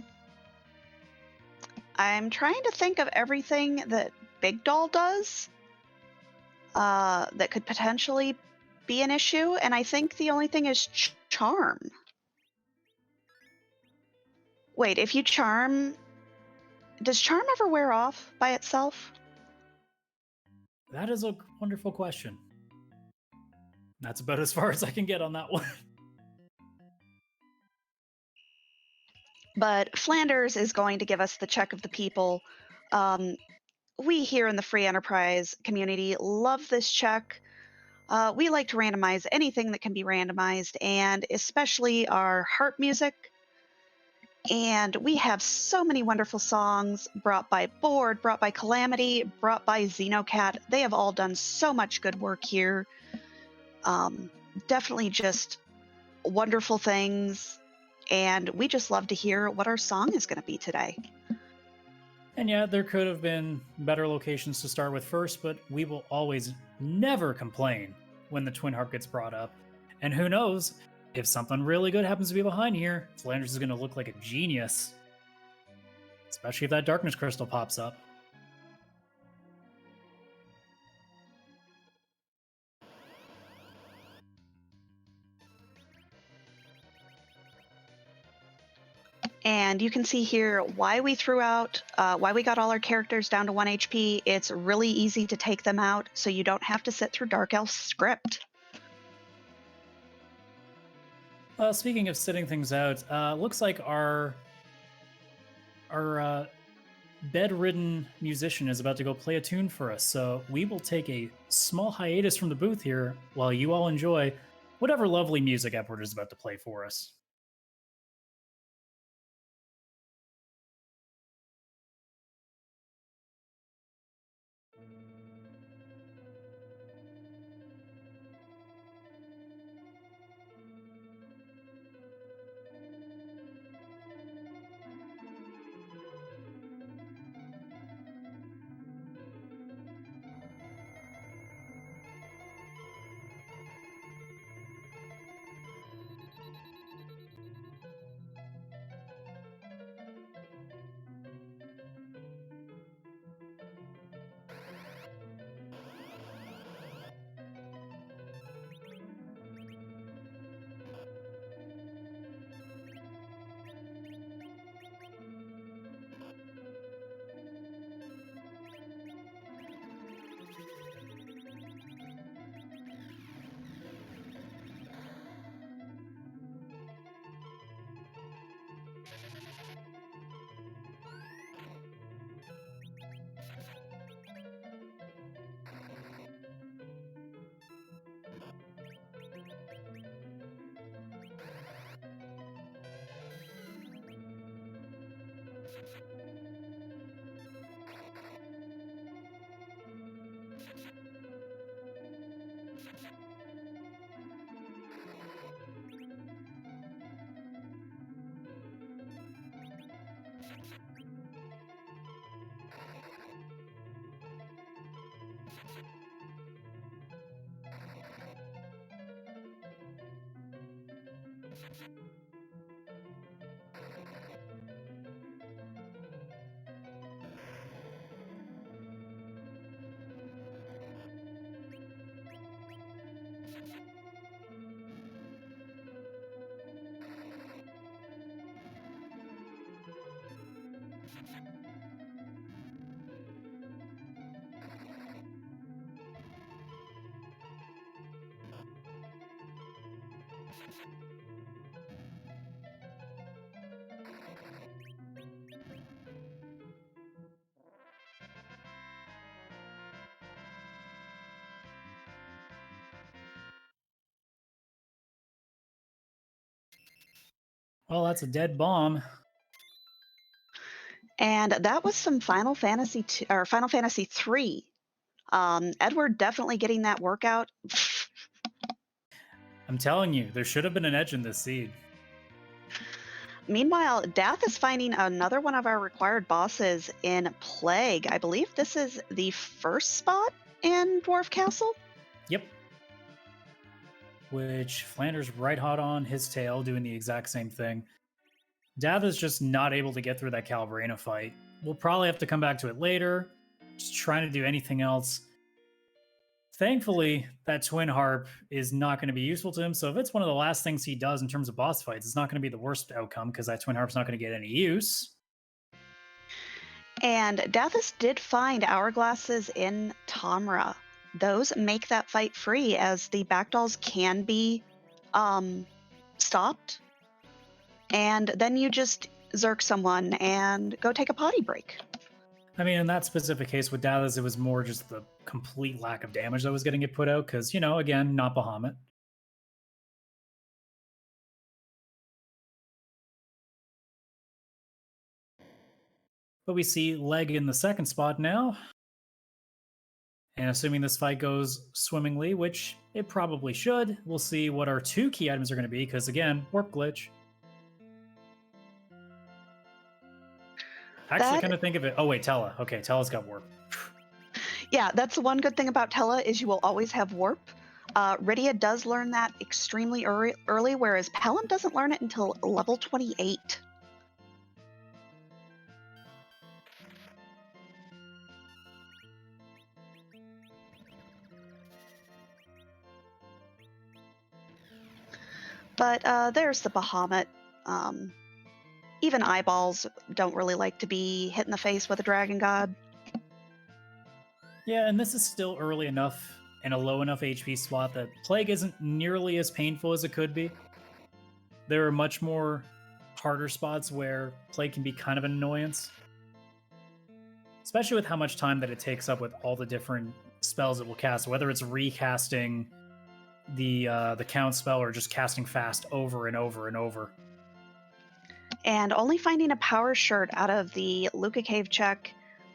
trying to think of everything that Big Doll does that could potentially be an issue, and I think the only thing is charm. Wait, if you charm, does charm ever wear off by itself? That is a wonderful question. That's about as far as I can get on that one. But Flanders is going to give us the check of the people. We here in the free enterprise community love this check. We like to randomize anything that can be randomized, and especially our harp music. And we have so many wonderful songs brought by Board, brought by Calamity, brought by Xenocat. They have all done so much good work here. Definitely just wonderful things. And we just love to hear what our song is going to be today. And yeah, there could have been better locations to start with first, but we will always never complain when the Twin Harp gets brought up. And who knows, if something really good happens to be behind here, Flanders is going to look like a genius. Especially if that darkness crystal pops up. And you can see here why we threw out, why we got all our characters down to 1 HP. It's really easy to take them out, so you don't have to sit through Dark Elf's script. Speaking of sitting things out, looks like our bedridden musician is about to go play a tune for us. So we will take a small hiatus from the booth here while you all enjoy whatever lovely music Edward is about to play for us. Well, that's a dead bomb. And that was some Final Fantasy II, or Final Fantasy III. Edward definitely getting that workout. I'm telling you, there should have been an edge in this seed. Meanwhile, Dath is finding another one of our required bosses in Plague. I believe this is the first spot in Dwarf Castle. Yep. Which Flanders right hot on his tail, doing the exact same thing. Dath is just not able to get through that Calabrina fight. We'll probably have to come back to it later. Just trying to do anything else. Thankfully, that Twin Harp is not going to be useful to him. So if it's one of the last things he does in terms of boss fights, it's not going to be the worst outcome because that Twin Harp's not going to get any use. And Dathus did find hourglasses in Tamra. Those make that fight free, as the backdolls can be stopped. And then you just zerk someone and go take a potty break. I mean, in that specific case with Dathus, it was more just the complete lack of damage that was getting it put out because, again, not Bahamut. But we see Leg in the second spot now. And assuming this fight goes swimmingly, which it probably should, we'll see what our 2 key items are going to be because, again, warp glitch. Actually, kind of think of it. Oh, wait, Tella. Okay, Tella's got warp. Yeah, that's the one good thing about Tella is you will always have warp. Rydia does learn that extremely early, whereas Pelham doesn't learn it until level 28. But there's the Bahamut. Even eyeballs don't really like to be hit in the face with a dragon god. Yeah, and this is still early enough and a low enough HP slot that Plague isn't nearly as painful as it could be. There are much more harder spots where Plague can be kind of an annoyance. Especially with how much time that it takes up with all the different spells it will cast, whether it's recasting the count spell or just casting fast over and over and over. And only finding a power shirt out of the Luca cave check.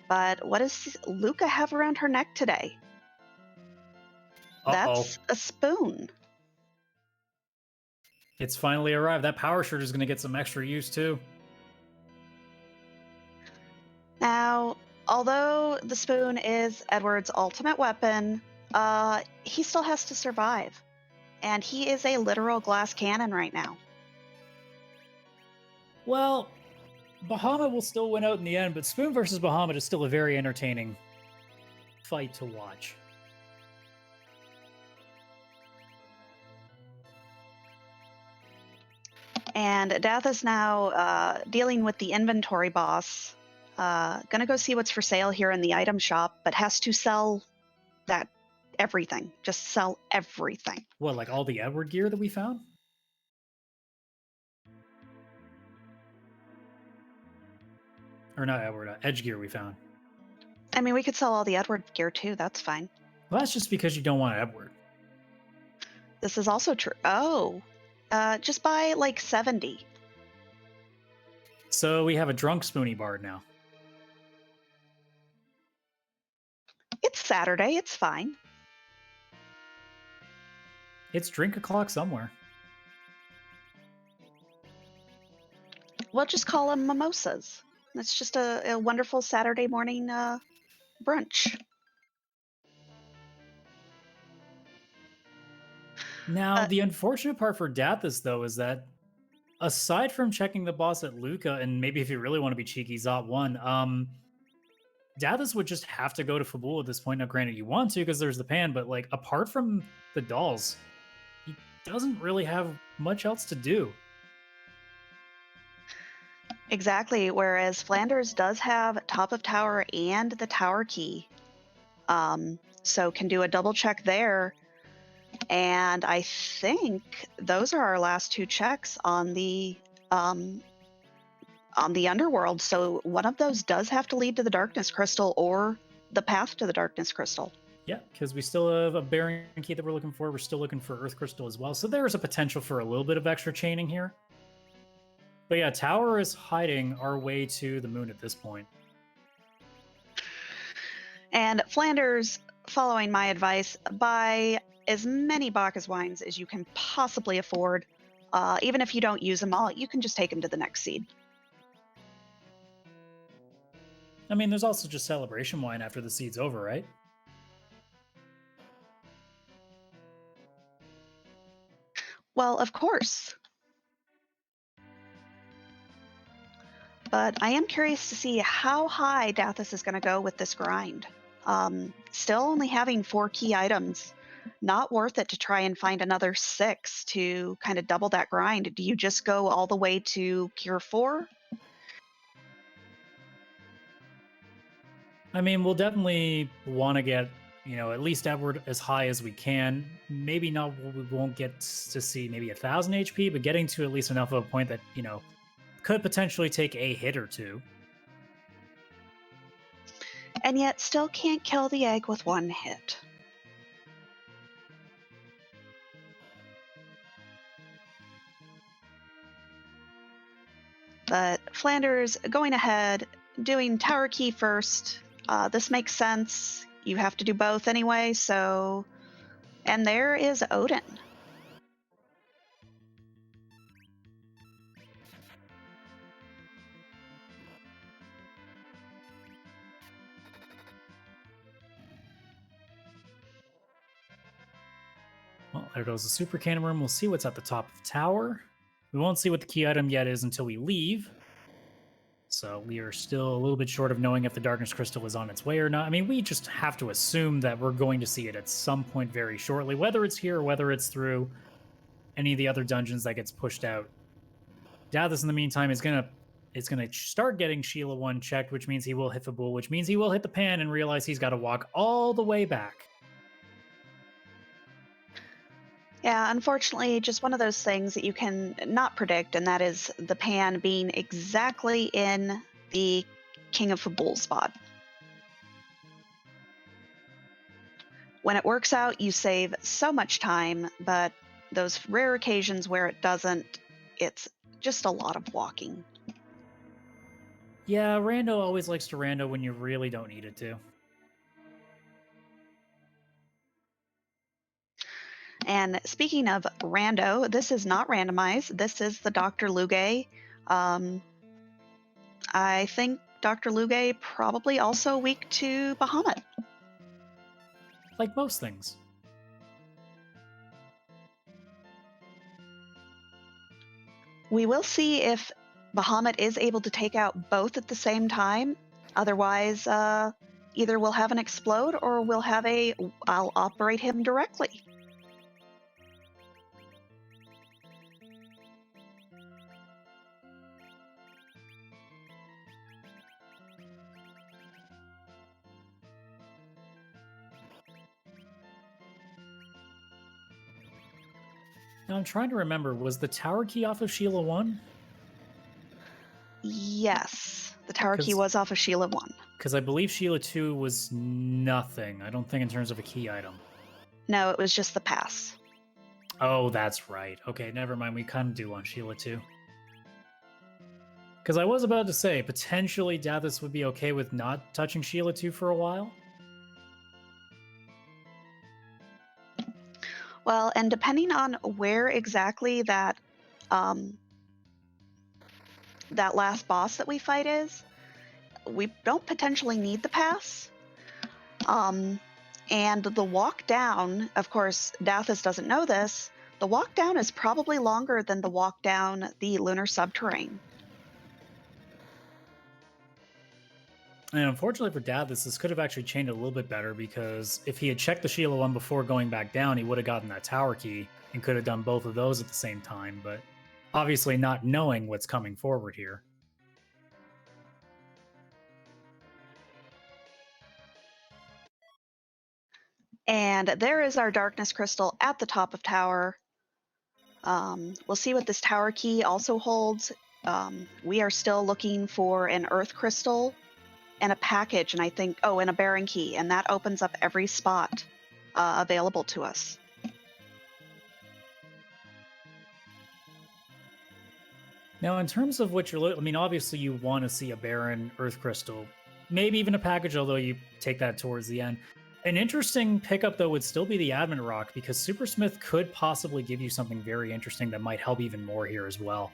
But what does Luca have around her neck today? That's a spoon. It's finally arrived. That power shirt is going to get some extra use too. Now, although the spoon is Edward's ultimate weapon, he still has to survive. And he is a literal glass cannon right now. Well, Bahamut will still win out in the end, but Spoon versus Bahamut is still a very entertaining fight to watch. And Dath is now dealing with the inventory boss. Gonna go see what's for sale here in the item shop, but has to sell that everything. Just sell everything. What, like all the Edward gear that we found? Or not Edward, Edge gear we found. I mean, we could sell all the Edward gear too. That's fine. Well, that's just because you don't want Edward. This is also true. Oh, just buy like 70. So we have a drunk Spoony Bard now. It's Saturday. It's fine. It's drink o'clock somewhere. We'll just call them mimosas. It's just a wonderful Saturday morning brunch. Now, the unfortunate part for Dathus, though, is that aside from checking the boss at Luca, and maybe if you really want to be cheeky, Zot 1, Dathus would just have to go to Fabul at this point. Now, granted, you want to because there's the pan, but like apart from the dolls, he doesn't really have much else to do. Exactly. Whereas Flanders does have top of tower and the tower key. So can do a double check there. And I think those are our last 2 checks on the underworld. So one of those does have to lead to the Darkness Crystal or the path to the Darkness Crystal. Yeah, because we still have a Baron key that we're looking for. We're still looking for Earth Crystal as well. So there's a potential for a little bit of extra chaining here. But yeah, Tower is hiding our way to the moon at this point. And Flanders following my advice, buy as many Bacchus wines as you can possibly afford. Even if you don't use them all, you can just take them to the next seed. I mean, there's also just celebration wine after the seed's over, right? Well, of course. But I am curious to see how high Dathus is going to go with this grind. Still only having 4 key items. Not worth it to try and find another 6 to kind of double that grind. Do you just go all the way to Cure 4? I mean, we'll definitely want to get, at least Edward as high as we can. Maybe not, we won't get to see maybe 1,000 HP, but getting to at least enough of a point that, could potentially take a hit or two. And yet still can't kill the egg with 1 hit. But Flanders going ahead, doing Tower Key first. This makes sense. You have to do both anyway, so... And there is Odin. Well, there goes the super cannon room. We'll see what's at the top of the tower. We won't see what the key item yet is until we leave. So we are still a little bit short of knowing if the darkness crystal is on its way or not. I mean, we just have to assume that we're going to see it at some point very shortly, whether it's here or whether it's through any of the other dungeons that gets pushed out. Dathus, in the meantime, is gonna start getting Sheila 1 checked, which means he will hit the bull, which means he will hit the pan and realize he's got to walk all the way back. Yeah, unfortunately, just one of those things that you can not predict, and that is the pan being exactly in the King of Fabul spot. When it works out, you save so much time, but those rare occasions where it doesn't, it's just a lot of walking. Yeah, rando always likes to rando when you really don't need it to. And speaking of rando, this is not randomized. This is the Dr. Lugay. I think Dr. Lugay probably also weak to Bahamut. Like most things. We will see if Bahamut is able to take out both at the same time. Otherwise, either we'll have an explode or we'll have I'll operate him directly. Now I'm trying to remember, was the tower key off of Sheila 1? Yes, the tower key was off of Sheila 1. Because I believe Sheila 2 was nothing. I don't think in terms of a key item. No, it was just the pass. Oh, that's right. Okay, never mind. We kind of do want Sheila 2. Because I was about to say, potentially Dathus would be okay with not touching Sheila 2 for a while. Well, and depending on where exactly that that last boss that we fight is, we don't potentially need the pass. And the walk down, of course, Dathus doesn't know this, the walk down is probably longer than the walk down the lunar subterrane. And unfortunately for Dathus, this could have actually chained a little bit better, because if he had checked the Sheila 1 before going back down, he would have gotten that tower key and could have done both of those at the same time, but obviously not knowing what's coming forward here. And there is our darkness crystal at the top of tower. We'll see what this tower key also holds. We are still looking for an earth crystal and a package, and I think, and a Baron key, and that opens up every spot available to us. Now, in terms of what you're, obviously you want to see a Baron Earth Crystal, maybe even a package, although you take that towards the end. An interesting pickup, though, would still be the Adamant Rock, because Super Smith could possibly give you something very interesting that might help even more here as well.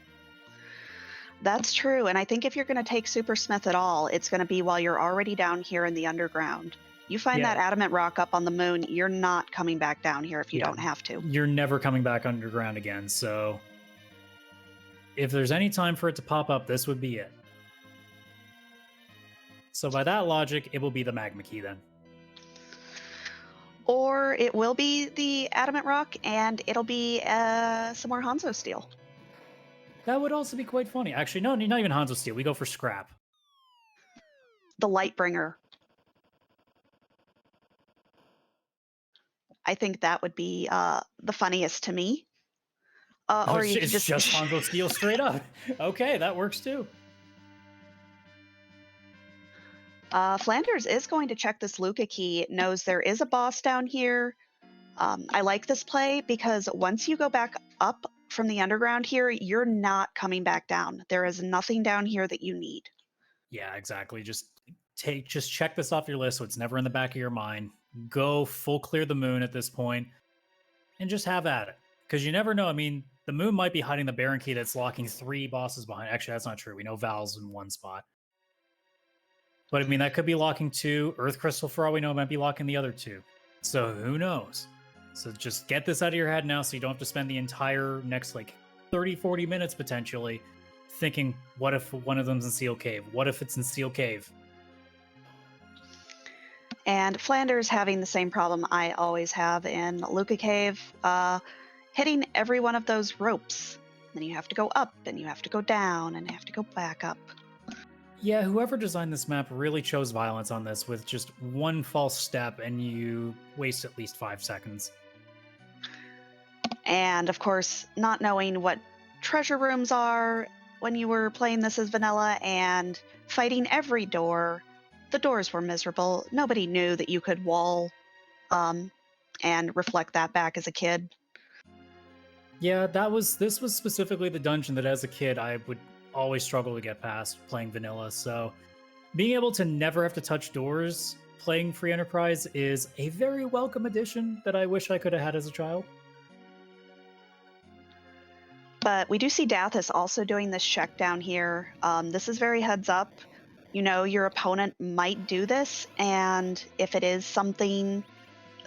That's true, and I think if you're going to take Super Smith at all, it's going to be while you're already down here in the underground. You find that Adamant Rock up on the moon, you're not coming back down here if you don't have to. You're never coming back underground again, so if there's any time for it to pop up, this would be it. So by that logic, it will be the Magma Key then. Or it will be the Adamant Rock, and it'll be some more Hanzo Steel. That would also be quite funny. Actually, no, not even Hanzo Steel. We go for Scrap. The Lightbringer. I think that would be the funniest to me. Or you it's just Hanzo Steel straight up. Okay, that works too. Flanders is going to check this Luca key. It knows there is a boss down here. I like this play because once you go back up from the underground here, you're not coming back down. There is nothing down here that you need. Yeah, exactly. Just check this off your list so it's never in the back of your mind. Go full clear the moon at this point and just have at it. Because you never know. I mean, the moon might be hiding the Baron key that's locking 3 bosses behind. Actually, that's not true. We know Val's in one spot. But I mean, that could be locking 2. Earth Crystal, for all we know, might be locking the other 2. So who knows? So just get this out of your head now so you don't have to spend the entire next, 30, 40 minutes potentially thinking, what if one of them's in Seal Cave? What if it's in Seal Cave? And Flanders having the same problem I always have in Luca Cave, hitting every one of those ropes. Then you have to go up, and you have to go down, and you have to go back up. Yeah, whoever designed this map really chose violence on this with just one false step and you waste at least 5 seconds. And of course, not knowing what treasure rooms are when you were playing this as vanilla and fighting every door. The doors were miserable. Nobody knew that you could wall and reflect that back as a kid. Yeah, this was specifically the dungeon that as a kid I would always struggle to get past playing vanilla, so being able to never have to touch doors playing Free Enterprise is a very welcome addition that I wish I could have had as a child. But we do see Dathus also doing this check down here. This is very heads up. You know your opponent might do this, and if it is something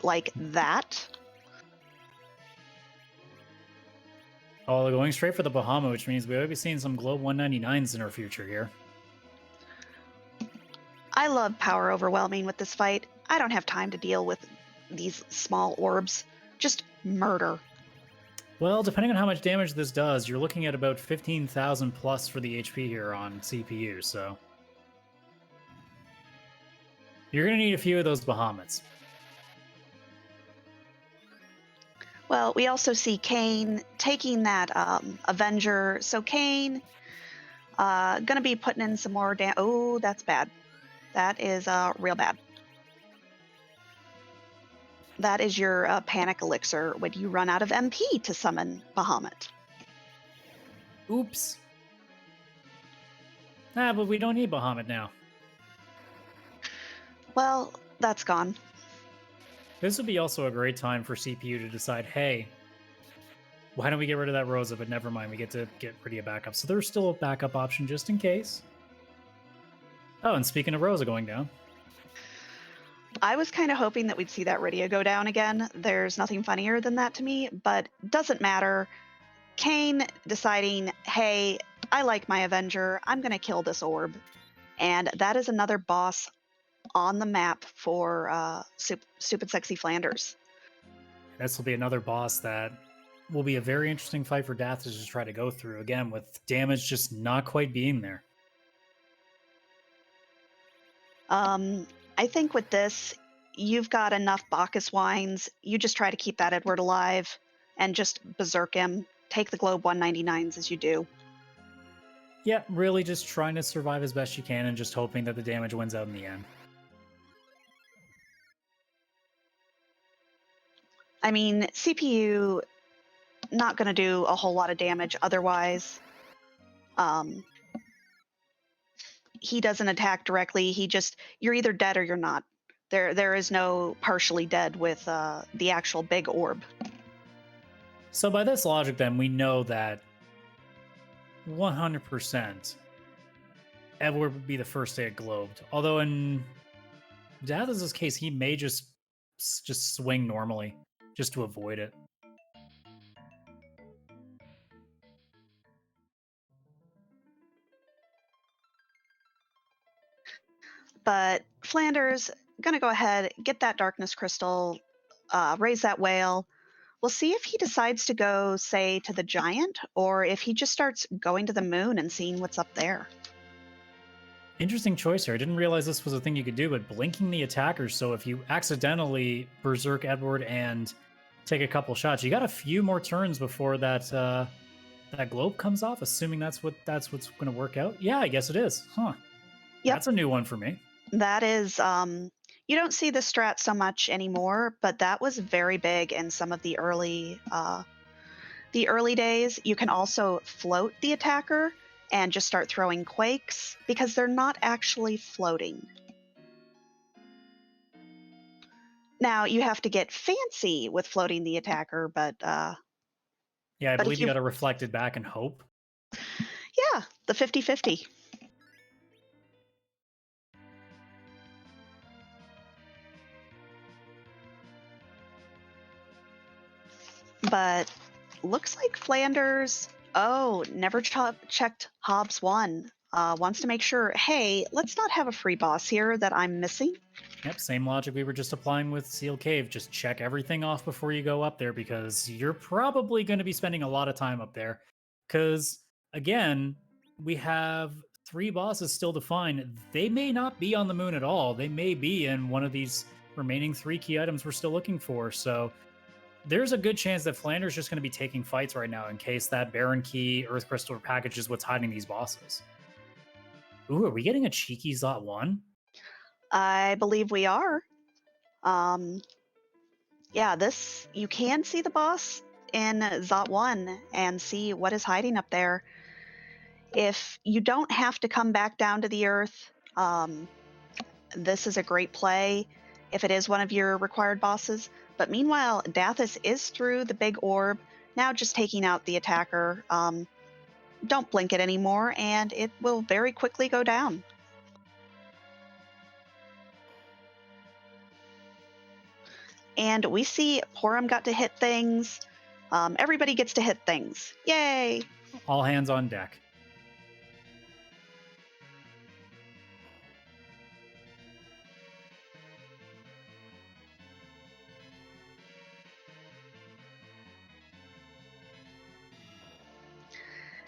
like that, Oh, they're going straight for the Bahama, which means we might be seeing some Globe 199s in our future here. I love power overwhelming with this fight. I don't have time to deal with these small orbs. Just murder. Well, depending on how much damage this does, you're looking at about 15,000 plus for the HP here on CPU, so you're going to need a few of those Bahamets. Well, we also see Kane taking that Avenger. So Kane gonna be putting in some more oh, that's bad. That is real bad. That is your panic elixir when you run out of MP to summon Bahamut. Oops. But we don't need Bahamut now. Well, that's gone. This would be also a great time for CPU to decide, hey, why don't we get rid of that Rosa? But never mind, we get to get rid of a backup. So there's still a backup option just in case. Oh, and speaking of Rosa going down. I was kind of hoping that we'd see that Rydia go down again. There's nothing funnier than that to me, but doesn't matter. Kane deciding, hey, I like my Avenger. I'm going to kill this orb. And that is another boss on the map for Stupid Sexy Flanders. This will be another boss that will be a very interesting fight for Dathus to try to go through, again, with damage just not quite being there. I think with this, you've got enough Bacchus wines. You just try to keep that Edward alive and just berserk him. Take the Globe 199s as you do. Yeah, really just trying to survive as best you can and just hoping that the damage wins out in the end. I mean, CPU not going to do a whole lot of damage otherwise. He doesn't attack directly. You're either dead or you're not. There is no partially dead with the actual big orb. So by this logic, then, we know that 100% Edward would be the first to get globed. Although in Dathus' case, he may just swing normally, just to avoid it. But Flanders, gonna go ahead, get that darkness crystal, raise that whale. We'll see if he decides to go, say, to the giant, or if he just starts going to the moon and seeing what's up there. Interesting choice here. I didn't realize this was a thing you could do, but blinking the attackers. So if you accidentally berserk Edward and take a couple shots, you got a few more turns before that that globe comes off. Assuming that's what's going to work out. Yeah, I guess it is. Huh? Yep. That's a new one for me. That is, you don't see the strat so much anymore, but that was very big in some of the early days. You can also float the attacker and just start throwing quakes because they're not actually floating. Now you have to get fancy with floating the attacker, but yeah, I believe you got to reflect it back and hope. Yeah, the 50-50. But looks like Flanders, never checked Hobbs 1. Wants to make sure, hey, let's not have a free boss here that I'm missing. Yep, same logic we were just applying with Seal Cave. Just check everything off before you go up there, because you're probably going to be spending a lot of time up there. Because, again, we have 3 bosses still to find. They may not be on the moon at all. They may be in one of these remaining 3 key items we're still looking for. So there's a good chance that Flanders is just going to be taking fights right now in case that Baron Key, Earth Crystal, or package is what's hiding these bosses. Ooh, are we getting a cheeky Zot 1? I believe we are. Yeah, you can see the boss in Zot 1 and see what is hiding up there. If you don't have to come back down to the earth, this is a great play if it is one of your required bosses. But meanwhile, Dathus is through the big orb, now just taking out the attacker. Don't blink it anymore, and it will very quickly go down. And we see Porum got to hit things. Everybody gets to hit things. Yay! All hands on deck.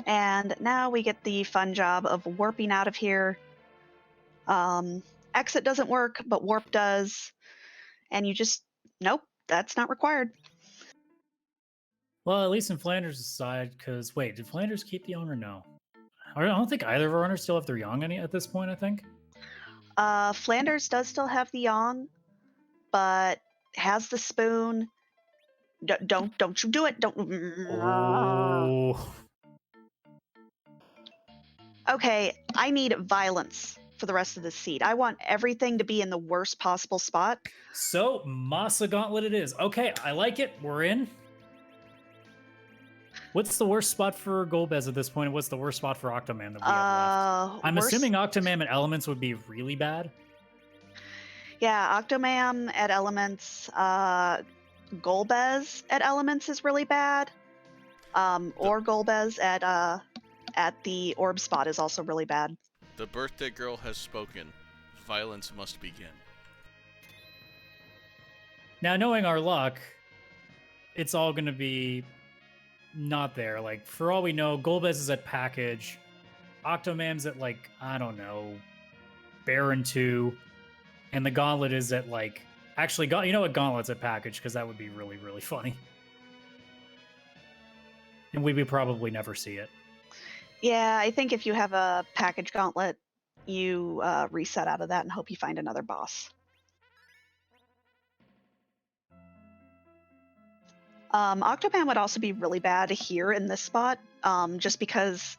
And now we get the fun job of warping out of here. Exit doesn't work, but warp does. And you just, nope, that's not required. Well, at least in Flanders' side, because, wait, did Flanders keep the Young or no? I don't think either of our runners still have their Young at this point, I think. Flanders does still have the Yang, but has the spoon. Don't you do it. Don't. Oh. Okay, I need violence for the rest of the seed. I want everything to be in the worst possible spot. So, Masa Gauntlet it is. Okay, I like it. We're in. What's the worst spot for Golbez at this point? And what's the worst spot for Octoman that we have left? I'm assuming Octoman at Elements would be really bad. Yeah, Octomam at Elements. Golbez at Elements is really bad. Or Golbez at the orb spot is also really bad. The birthday girl has spoken. Violence must begin. Now, knowing our luck, it's all going to be not there. Like, for all we know, Golbez is at package. Octomam's at, like, I don't know, Baron 2. And the Gauntlet is at, like, actually, you know what, Gauntlet's at package, because that would be really, really funny. And we would probably never see it. Yeah, I think if you have a package Gauntlet, you reset out of that and hope you find another boss. Octopan would also be really bad here in this spot, just because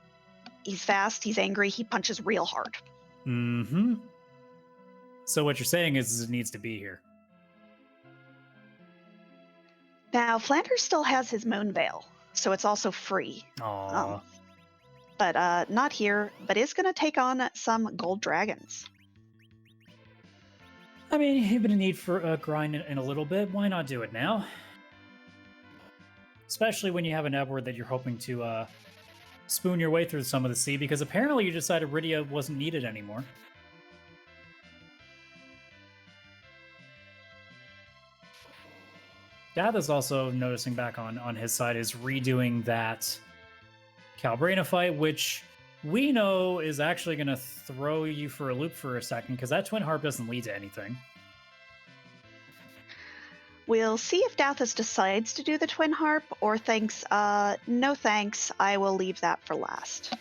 he's fast, he's angry, he punches real hard. Mm-hmm. So what you're saying is it needs to be here. Now, Flanders still has his Moon Veil, so it's also free. Aww. But not here, but is going to take on some gold dragons. I mean, you've been in need for a grind in a little bit. Why not do it now? Especially when you have an Edward that you're hoping to spoon your way through some of the sea, because apparently you decided Rydia wasn't needed anymore. Dathus also noticing back on his side is redoing that Calbrena fight, which we know is actually going to throw you for a loop for a second, because that Twin Harp doesn't lead to anything. We'll see if Dathus decides to do the Twin Harp or thinks, no thanks, I will leave that for last.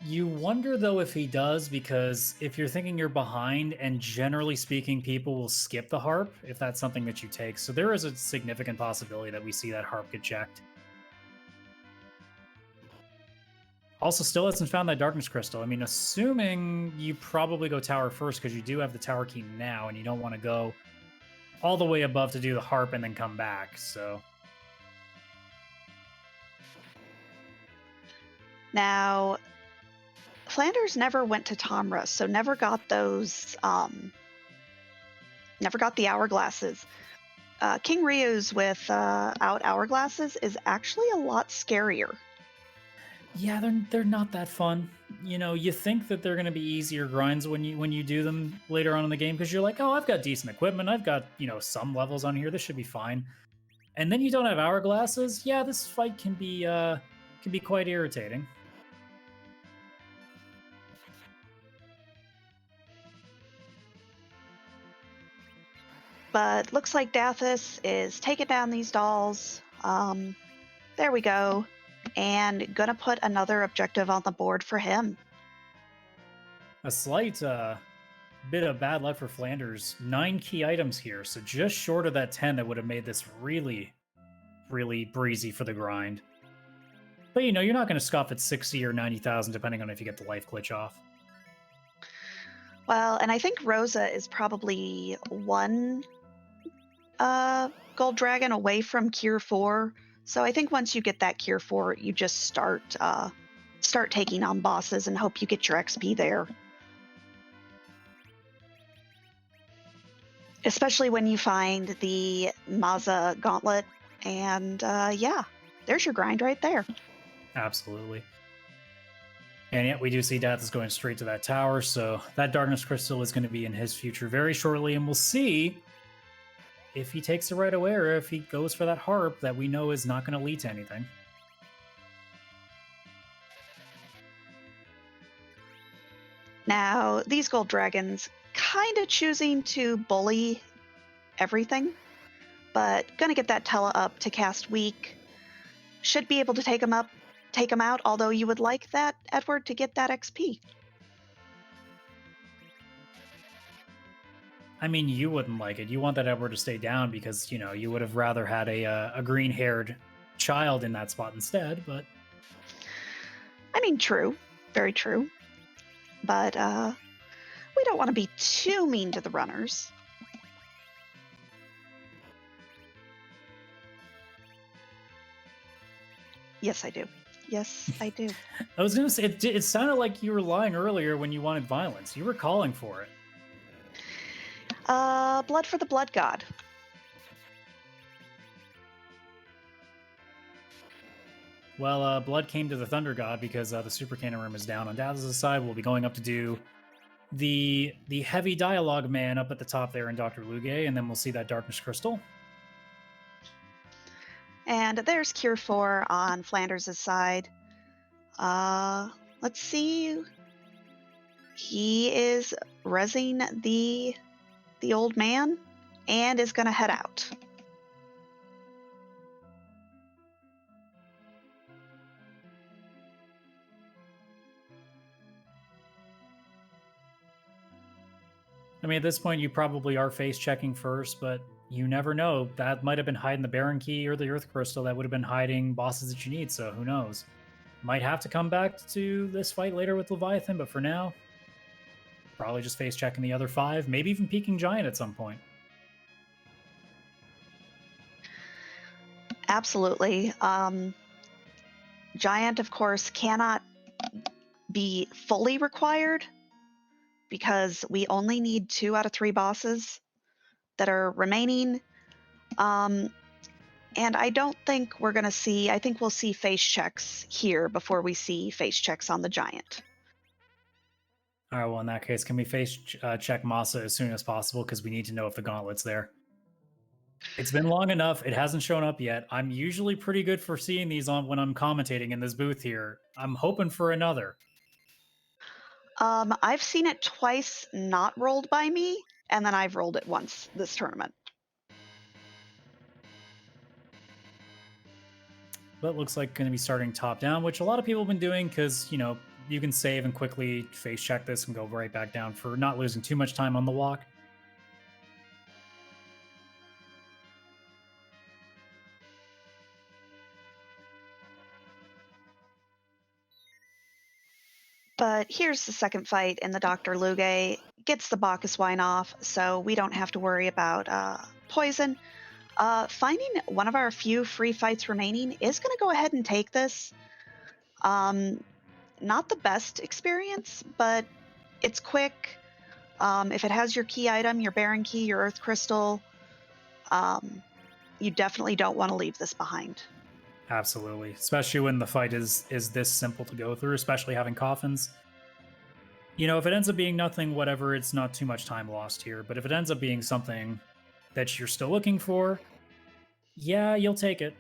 You wonder, though, if he does, because if you're thinking you're behind, and generally speaking, people will skip the harp if that's something that you take. So there is a significant possibility that we see that harp get checked. Also, still hasn't found that Darkness Crystal. I mean, assuming you probably go tower first because you do have the tower key now, and you don't want to go all the way above to do the harp and then come back, so... Now, Flanders never went to Tamra, so never got those, never got the hourglasses. King Ryu's without hourglasses is actually a lot scarier. Yeah, they're not that fun. You know, you think that they're going to be easier grinds when you do them later on in the game, because you're like, oh, I've got decent equipment, I've got, you know, some levels on here, this should be fine. And then you don't have hourglasses. Yeah, this fight can be quite irritating. But looks like Dathus is taking down these dolls. There we go. And gonna put another objective on the board for him. A slight bit of bad luck for Flanders. 9 key items here, so just short of that 10 that would have made this really, really breezy for the grind. But, you know, you're not going to scoff at 60 or 90,000, depending on if you get the life glitch off. Well, and I think Rosa is probably one gold dragon away from Cure 4. So I think once you get that Cure 4, you just start taking on bosses and hope you get your XP there. Especially when you find the Maza Gauntlet, and yeah, there's your grind right there. Absolutely. And yet we do see Dathus going straight to that tower, so that Darkness Crystal is going to be in his future very shortly, and we'll see if he takes it right away or if he goes for that harp that we know is not going to lead to anything. Now, these gold dragons kind of choosing to bully everything, but gonna get that Tela up to cast weak. Should be able to take him out, although you would like that Edward to get that XP. I mean, you wouldn't like it. You want that Edward to stay down because, you know, you would have rather had a green-haired child in that spot instead, but... I mean, true. Very true. But, we don't want to be too mean to the runners. Yes, I do. Yes, I do. I was going to say, it sounded like you were lying earlier when you wanted violence. You were calling for it. Blood for the Blood God. Well, blood came to the Thunder God because the Super Cannon Room is down on Dathus' side. We'll be going up to do the heavy dialogue man up at the top there in Dr. Luge, and then we'll see that Darkness Crystal. And there's Cure 4 on Flanders' side. Let's see. He is rezzing the old man and is going to head out. I mean, at this point, you probably are face checking first, but you never know. That might have been hiding the Baron Key or the Earth Crystal. That would have been hiding bosses that you need, so who knows? Might have to come back to this fight later with Leviathan, but for now... probably just face checking the other 5, maybe even peeking Giant at some point. Absolutely. Giant, of course, cannot be fully required because we only need 2 out of 3 bosses that are remaining. And I don't think we're going to see, I think we'll see face checks here before we see face checks on the Giant. All right, well, in that case, can we face check Masa as soon as possible? Because we need to know if the gauntlet's there. It's been long enough. It hasn't shown up yet. I'm usually pretty good for seeing these on when I'm commentating in this booth here. I'm hoping for another. I've seen it twice not rolled by me, and then I've rolled it once this tournament. But looks like going to be starting top down, which a lot of people have been doing because, you know, you can save and quickly face check this and go right back down for not losing too much time on the walk. But here's the second fight in the Dr. Luge. Gets the Bacchus wine off, so we don't have to worry about poison. Finding one of our few free fights remaining is going to go ahead and take this. Not the best experience, but it's quick. If it has your key item, your Baron key, your Earth Crystal, you definitely don't want to leave this behind. Absolutely, especially when the fight is this simple to go through, especially having coffins. You know, if it ends up being nothing, whatever, it's not too much time lost here. But if it ends up being something that you're still looking for, yeah, you'll take it.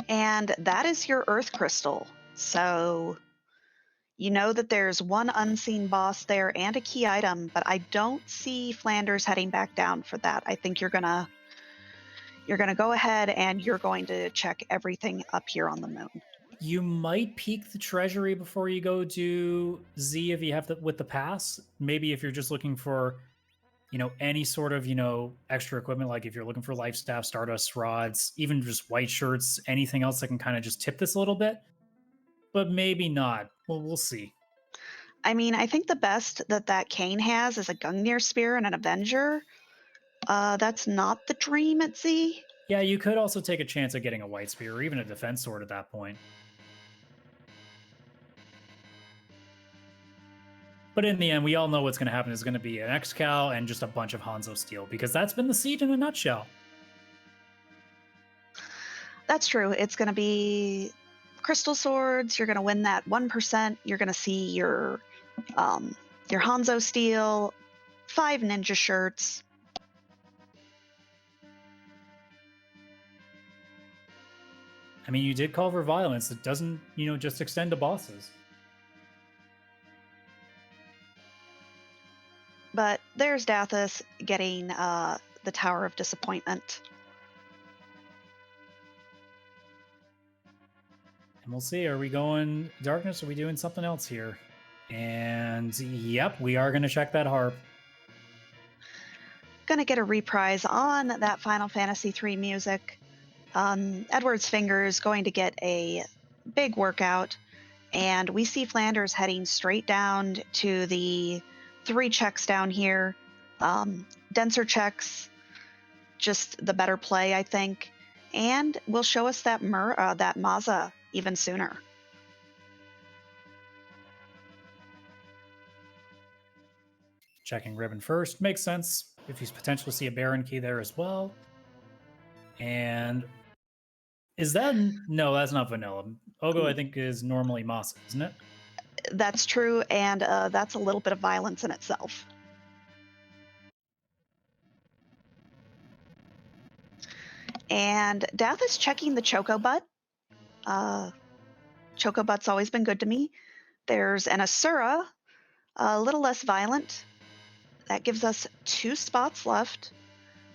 And that is your Earth Crystal. So you know that there's one unseen boss there and a key item, but I don't see Flanders heading back down for that. I think you're gonna go ahead and you're going to check everything up here on the moon. You might peek the treasury before you go to Z if you have with the pass. Maybe if you're just looking for, you know, any sort of, you know, extra equipment, like if you're looking for life staff, stardust rods, even just white shirts, anything else that can kind of just tip this a little bit. But maybe not. Well, we'll see. I mean, I think the best that Kane has is a Gungnir Spear and an Avenger. That's not the dream at Z. Yeah, you could also take a chance at getting a white spear or even a defense sword at that point. But in the end, we all know what's going to happen is going to be an X-Cal and just a bunch of Hanzo Steel, because that's been the siege in a nutshell. That's true. It's going to be crystal swords. You're going to win that 1%. You're going to see your Hanzo Steel, 5 ninja shirts. I mean, you did call for violence. It doesn't, you know, just extend to bosses. But there's Dathus getting the Tower of Disappointment. And we'll see. Are we going darkness? Or are we doing something else here? And yep, we are going to check that harp. Gonna get a reprise on that Final Fantasy III music. Edward's finger is going to get a big workout, and we see Flanders heading straight down to the 3 checks down here. Denser checks, just the better play, I think, and will show us that that Maza even sooner. Checking ribbon first makes sense. If you potentially see a Baron key there as well. And is that no? That's not vanilla. Ogo, I think, is normally Masa, isn't it? That's true, and that's a little bit of violence in itself. And Dath is checking the Choco Butt. Choco Butt's always been good to me. There's an Asura, a little less violent. That gives us 2 spots left.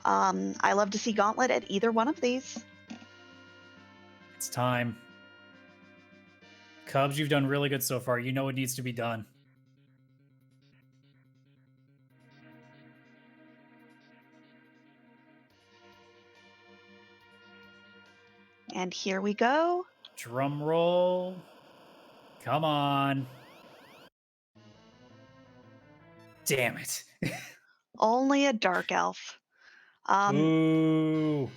I love to see Gauntlet at either one of these. It's time. Cubs, you've done really good so far. You know what needs to be done. And here we go. Drum roll. Come on. Damn it. Only a dark elf. Ooh.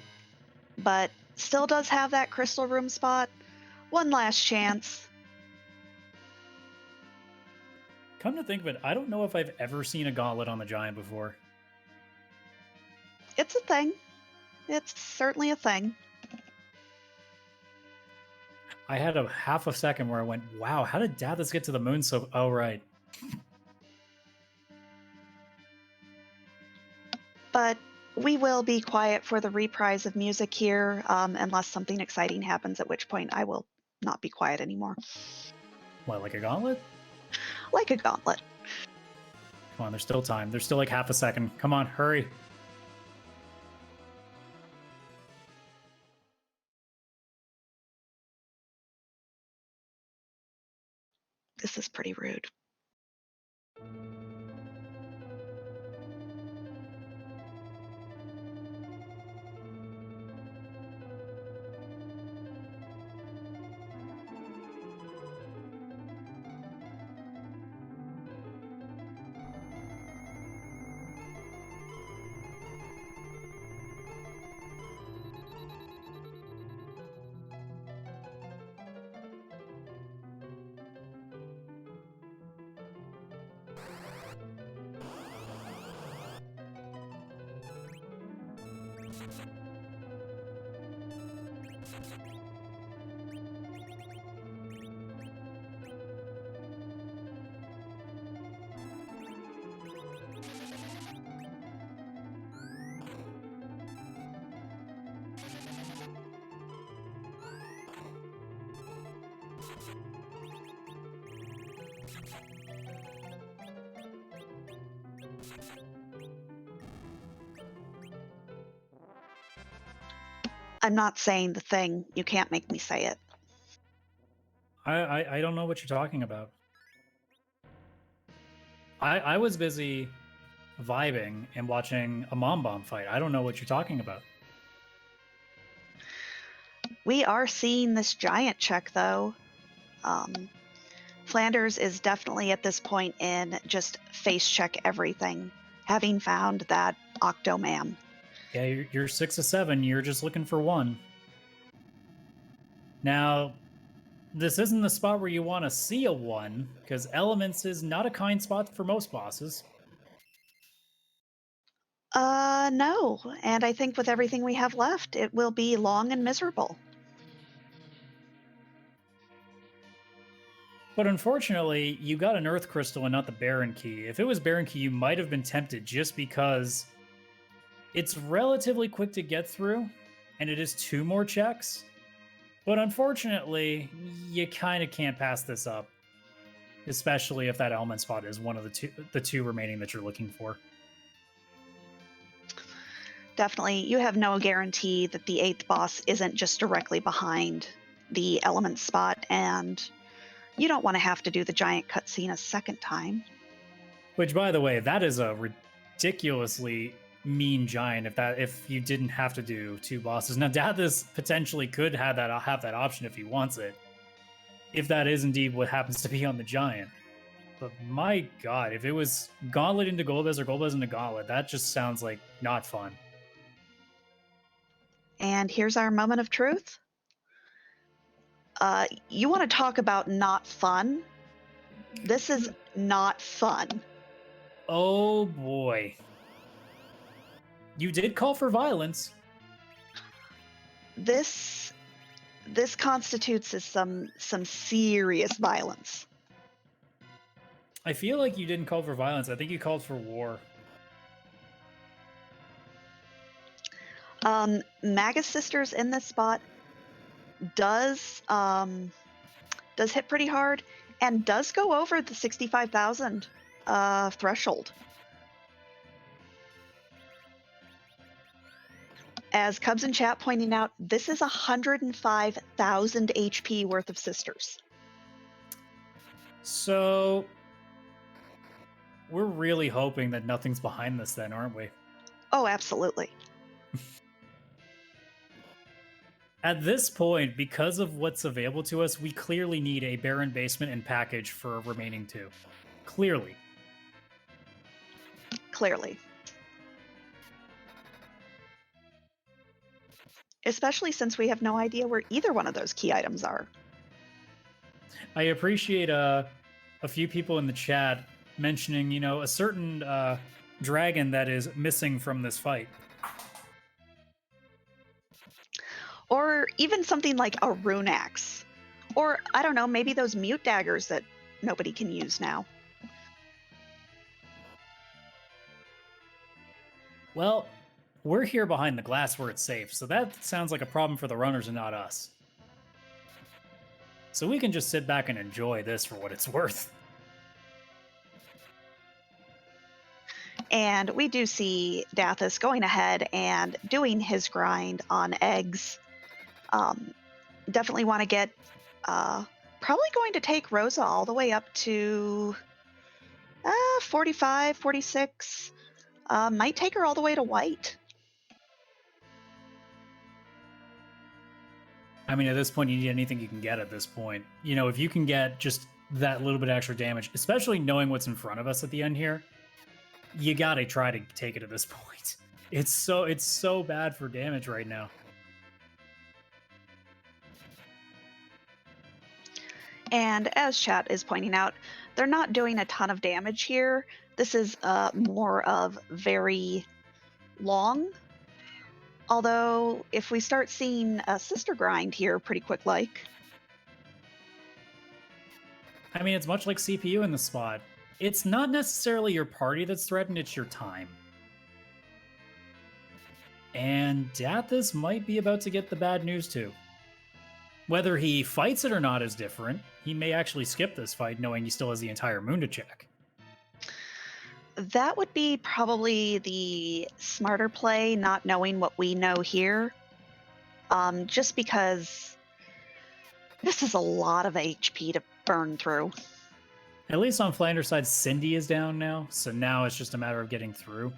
But still does have that crystal room spot. One last chance. Come to think of it, I don't know if I've ever seen a gauntlet on the giant before. It's a thing. It's certainly a thing. I had a half a second where I went, wow, how did Dathus get to the moon so... Oh, right. But we will be quiet for the reprise of music here, unless something exciting happens, at which point I will not be quiet anymore. What, like a gauntlet? Like a gauntlet. Come on, there's still time. There's still like half a second. Come on, hurry. This is pretty rude. I'm not saying the thing. You can't make me say it. I don't know what you're talking about. I was busy vibing and watching a mom bomb fight. I don't know what you're talking about. We are seeing this giant check, though. Flanders is definitely at this point in just face check everything, having found that Octomam. Yeah, you're 6 of 7. You're just looking for one. Now, this isn't the spot where you want to see a 1, because Elements is not a kind spot for most bosses. No. And I think with everything we have left, it will be long and miserable. But unfortunately, you got an Earth Crystal and not the Baron Key. If it was Baron Key, you might have been tempted just because it's relatively quick to get through, and it is 2 more checks. But unfortunately, you kind of can't pass this up, especially if that element spot is one of the two remaining that you're looking for. Definitely, you have no guarantee that the 8th boss isn't just directly behind the element spot, and you don't want to have to do the giant cutscene a second time. Which, by the way, that is a ridiculously mean giant if you didn't have to do 2 bosses. Now, Dathus potentially could have that option if he wants it, if that is indeed what happens to be on the giant. But my god, if it was Gauntlet into Golbez or Golbez into Gauntlet, that just sounds like not fun. And here's our moment of truth. You want to talk about not fun? This is not fun. Oh boy. You did call for violence. This constitutes as some serious violence. I feel like you didn't call for violence. I think you called for war. Magus Sisters in this spot does hit pretty hard and does go over the 65,000 threshold. As Cubs in chat pointing out, this is 105,000 HP worth of sisters. So we're really hoping that nothing's behind this then, aren't we? Oh, absolutely. At this point, because of what's available to us, we clearly need a Baron basement and package for remaining 2. Clearly. Clearly. Especially since we have no idea where either one of those key items are. I appreciate a few people in the chat mentioning, a certain dragon that is missing from this fight. Or even something like a rune axe. Or, I don't know, maybe those mute daggers that nobody can use now. Well, we're here behind the glass where it's safe, so that sounds like a problem for the runners and not us. So we can just sit back and enjoy this for what it's worth. And we do see Dathus going ahead and doing his grind on eggs. Definitely want to get, probably going to take Rosa all the way up to 45, 46. Might take her all the way to white. I mean, at this point, you need anything you can get at this point. If you can get just that little bit of extra damage, especially knowing what's in front of us at the end here, you gotta try to take it at this point. It's so bad for damage right now. And as chat is pointing out, they're not doing a ton of damage here. This is more of very long. Although, if we start seeing a sister grind here pretty quick like. I mean, it's much like CPU in the spot. It's not necessarily your party that's threatened, it's your time. And Dathus might be about to get the bad news too. Whether he fights it or not is different. He may actually skip this fight knowing he still has the entire moon to check. That would be probably the smarter play, not knowing what we know here. Just because this is a lot of HP to burn through. At least on Flanders' side, Cindy is down now, so now it's just a matter of getting through.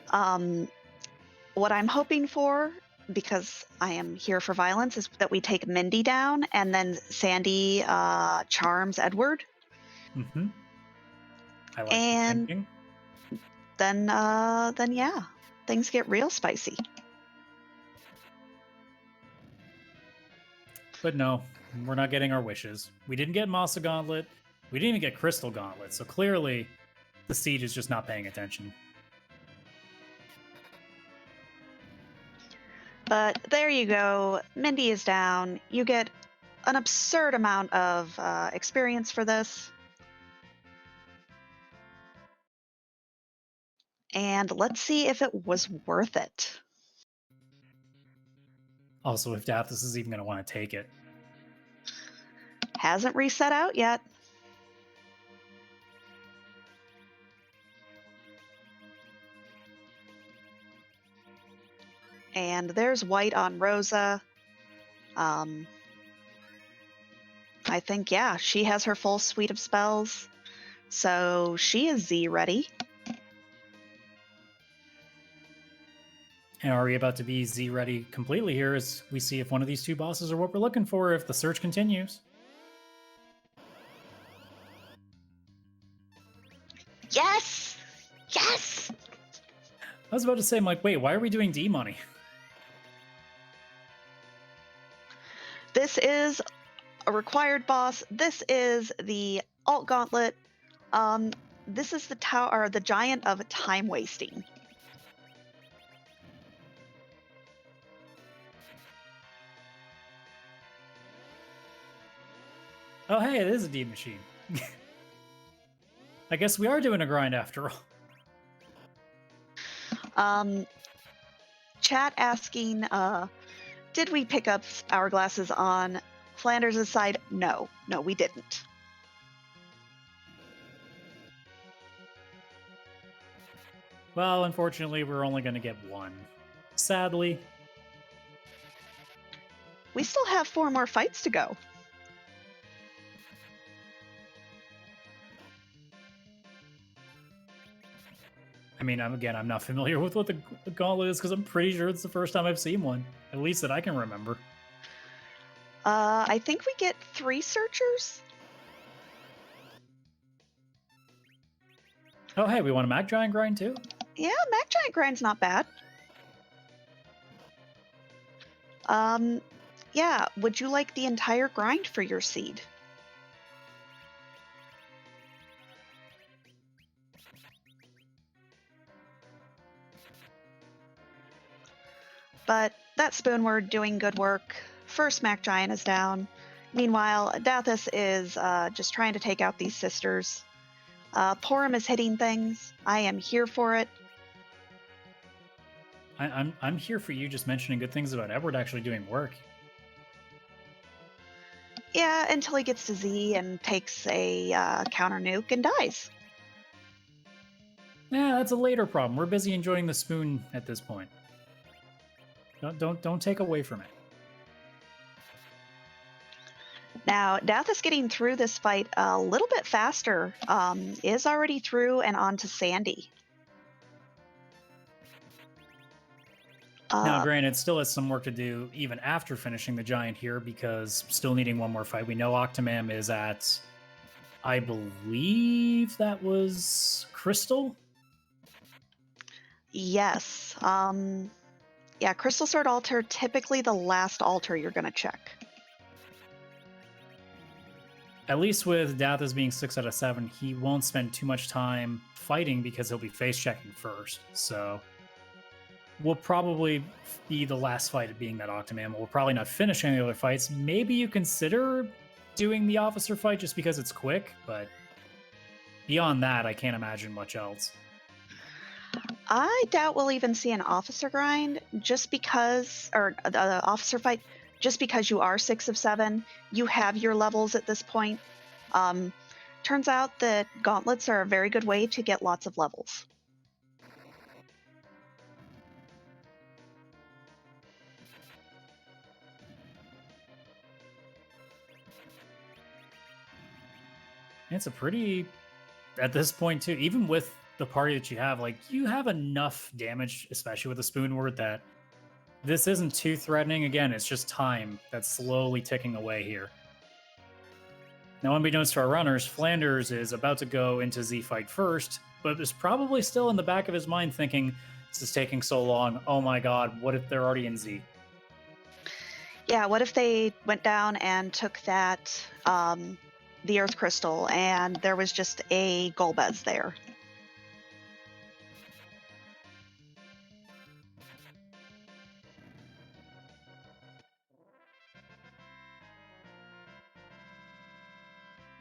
What I'm hoping for, because I am here for violence, is that we take Mindy down and then Sandy charms Edward. Mm-hmm. I like and thinking. Then yeah, things get real spicy. But no, we're not getting our wishes. We didn't get Masa Gauntlet. We didn't even get Crystal Gauntlet, so clearly the Siege is just not paying attention. But there you go. Mindy is down. You get an absurd amount of experience for this. And let's see if it was worth it. Also, if Dathus is even going to want to take it. Hasn't reset out yet. And there's white on Rosa. I think, yeah, she has her full suite of spells. So she is Z ready. And are we about to be Z ready completely here as we see if one of these two bosses are what we're looking for if the search continues? Yes! Yes! I was about to say, I'm like, wait, why are we doing D money? This is a required boss. This is the alt gauntlet. This is the tower, the giant of time wasting. Oh, hey, it is a D machine. I guess we are doing a grind after all. Chat asking, did we pick up hourglasses on Flanders' side? No, we didn't. Well, unfortunately, we're only going to get one. Sadly. We still have 4 more fights to go. I mean, I'm not familiar with what the gauntlet is because I'm pretty sure it's the first time I've seen one, at least that I can remember. I think we get 3 searchers. Oh, hey, we want a Mag Giant grind too? Yeah, Mag Giant grind's not bad. Yeah, would you like the entire grind for your seed? But that Spoonword doing good work. First Mac Giant is down. Meanwhile, Dathus is just trying to take out these sisters. Porum is hitting things. I am here for it. I'm here for you just mentioning good things about Edward actually doing work. Yeah, until he gets to Z and takes a counter nuke and dies. Yeah, that's a later problem. We're busy enjoying the spoon at this point. Don't take away from it. Now, Dathus getting through this fight a little bit faster, is already through and on to Sandy. Now, granted, still has some work to do even after finishing the giant here because still needing one more fight. We know Octomam is at, I believe that was Crystal? Yes. Yeah, Crystal Sword Altar, typically the last altar you're going to check. At least with Dathus being 6 out of 7, he won't spend too much time fighting because he'll be face checking first. So will probably be the last fight being that Octomam. We'll probably not finish any other fights. Maybe you consider doing the officer fight just because it's quick, but beyond that, I can't imagine much else. I doubt we'll even see an officer grind just because, or the officer fight, just because you are 6 of 7. You have your levels at this point. Turns out that gauntlets are a very good way to get lots of levels. It's a pretty, at this point too, even with the party that you have, like you have enough damage, especially with the Spoonword, that this isn't too threatening. Again, it's just time that's slowly ticking away here. Now, unbeknownst to our runners, Flanders is about to go into Z fight first, but is probably still in the back of his mind thinking, this is taking so long. Oh my god, what if they're already in Z? Yeah, what if they went down and took that, the Earth Crystal, and there was just a Golbez there?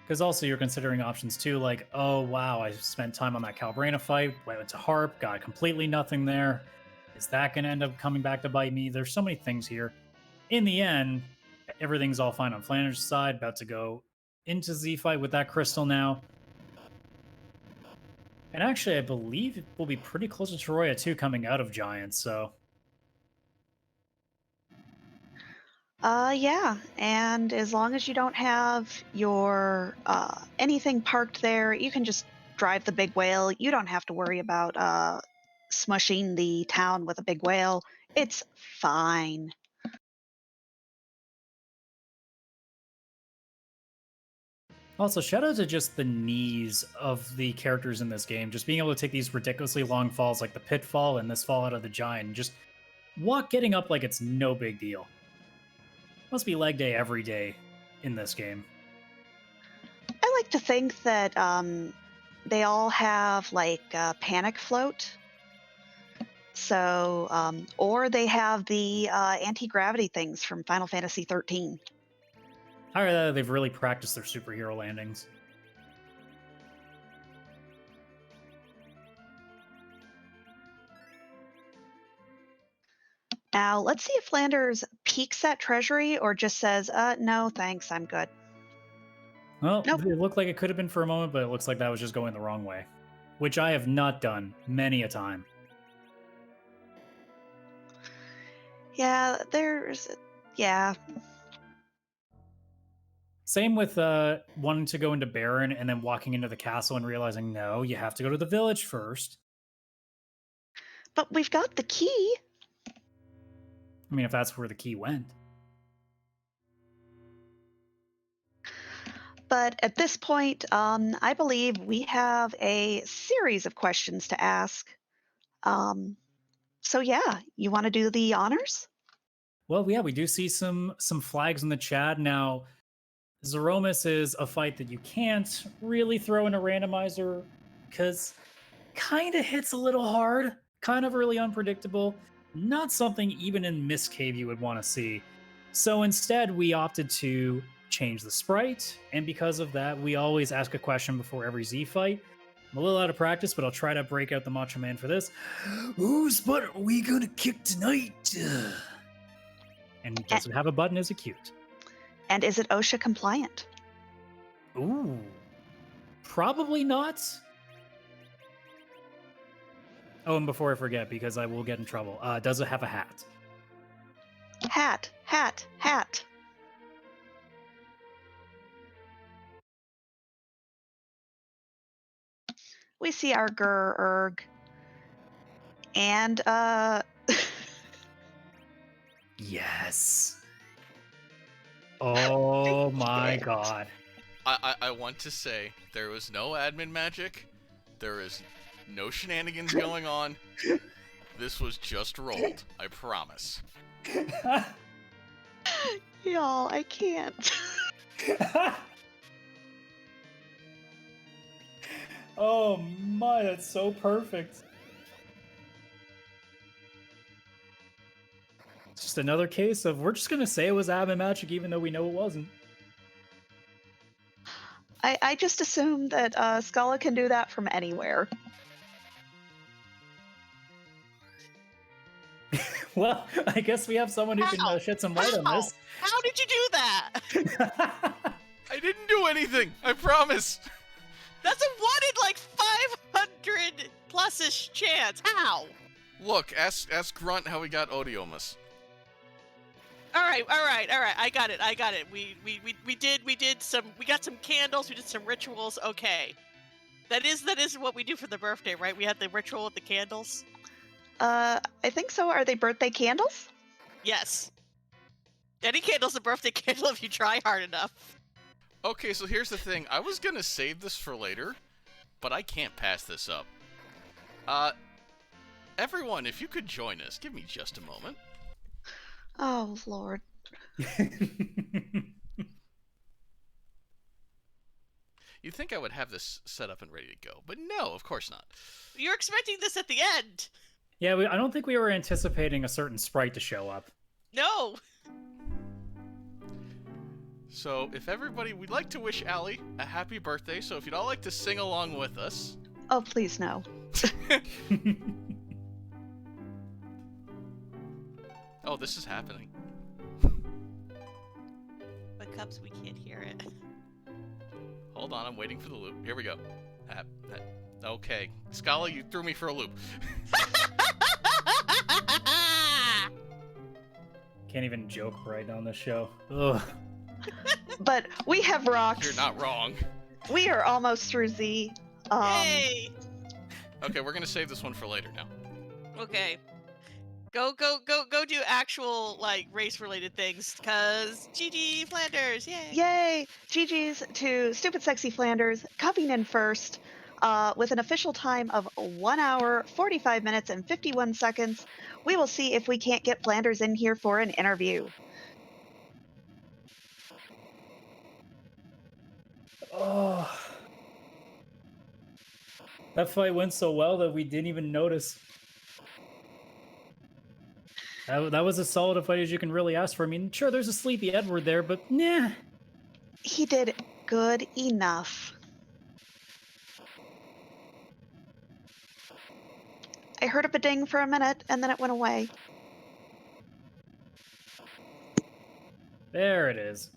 Because also you're considering options too, like, oh wow, I spent time on that Calbrana fight, went to Harp, got completely nothing there. Is that going to end up coming back to bite me? There's so many things here. In the end, everything's all fine on Flanders' side, about to go into Z fight with that crystal now. And actually, I believe it will be pretty close to Toroya too coming out of Giants, so. Yeah, and as long as you don't have your anything parked there, you can just drive the big whale. You don't have to worry about smushing the town with a big whale. It's fine. Also, shout out to just the knees of the characters in this game. Just being able to take these ridiculously long falls like the pitfall and this fall out of the giant, and just getting up like it's no big deal. Must be leg day every day in this game. I like to think that they all have like panic float. So, or they have the anti-gravity things from Final Fantasy 13. Either they've really practiced their superhero landings. Now, let's see if Flanders peeks that treasury or just says, no, thanks, I'm good. Well, Nope. It looked like it could have been for a moment, but it looks like that was just going the wrong way. Which I have not done many a time. Yeah, yeah. Same with wanting to go into Baron and then walking into the castle and realizing, no, you have to go to the village first. But we've got the key. I mean, if that's where the key went. But at this point, I believe we have a series of questions to ask. So yeah, you want to do the honors? Well, yeah, we do see some flags in the chat. Now, Zeromus is a fight that you can't really throw in a randomizer because kind of hits a little hard, kind of really unpredictable. Not something even in Miss Cave you would want to see. So instead, we opted to change the sprite, and because of that, we always ask a question before every Z fight. I'm a little out of practice, but I'll try to break out the Macho Man for this. Whose butt are we gonna kick tonight? And does it have a button? Is it cute? And is it OSHA compliant? Ooh, probably not. Oh, and before I forget, because I will get in trouble, does it have a hat? Hat, hat, hat. We see our Erg. And, Yes. Oh my god. I want to say there was no admin magic. There is no shenanigans going on. This was just rolled. I promise. y'all, I can't. Oh my, that's so perfect. It's just another case of we're just gonna say it was admin magic even though we know it wasn't. I just assume that Scala can do that from anywhere. Well, I guess we have someone who can shed some light on this. How did you do that? I didn't do anything. I promise. That's a 1 in like 500 plus-ish chance. How? Look, ask Grunt how he got Odiomus. All right. I got it. We got some candles. We did some rituals. Okay, that is what we do for the birthday, right? We had the ritual with the candles. I think so. Are they birthday candles? Yes. Any candle's a birthday candle if you try hard enough. Okay, so here's the thing. I was gonna save this for later, but I can't pass this up. Everyone, if you could join us, give me just a moment. Oh, Lord. You'd think I would have this set up and ready to go, but no, of course not. You're expecting this at the end. Yeah, I don't think we were anticipating a certain sprite to show up. No. So, if everybody, we'd like to wish Allie a happy birthday, so if you'd all like to sing along with us. Oh, please no. Oh, this is happening. But Cubs, we can't hear it. Hold on, I'm waiting for the loop. Here we go. Okay. Scala, you threw me for a loop. Can't even joke right on this show. Ugh. But we have rocks. You're not wrong. We are almost through Z. Yay! Okay, we're gonna save this one for later now. Okay. Go do actual, like, race-related things, because GG Flanders, yay! Yay! GG's to Stupid Sexy Flanders, coming in first with an official time of 1 hour, 45 minutes, and 51 seconds. We will see if we can't get Flanders in here for an interview. Oh. That fight went so well that we didn't even notice. That was as solid a fight as you can really ask for. I mean, sure, there's a sleepy Edward there, but nah. He did good enough. I heard a ba-ding for a minute, and then it went away. There it is.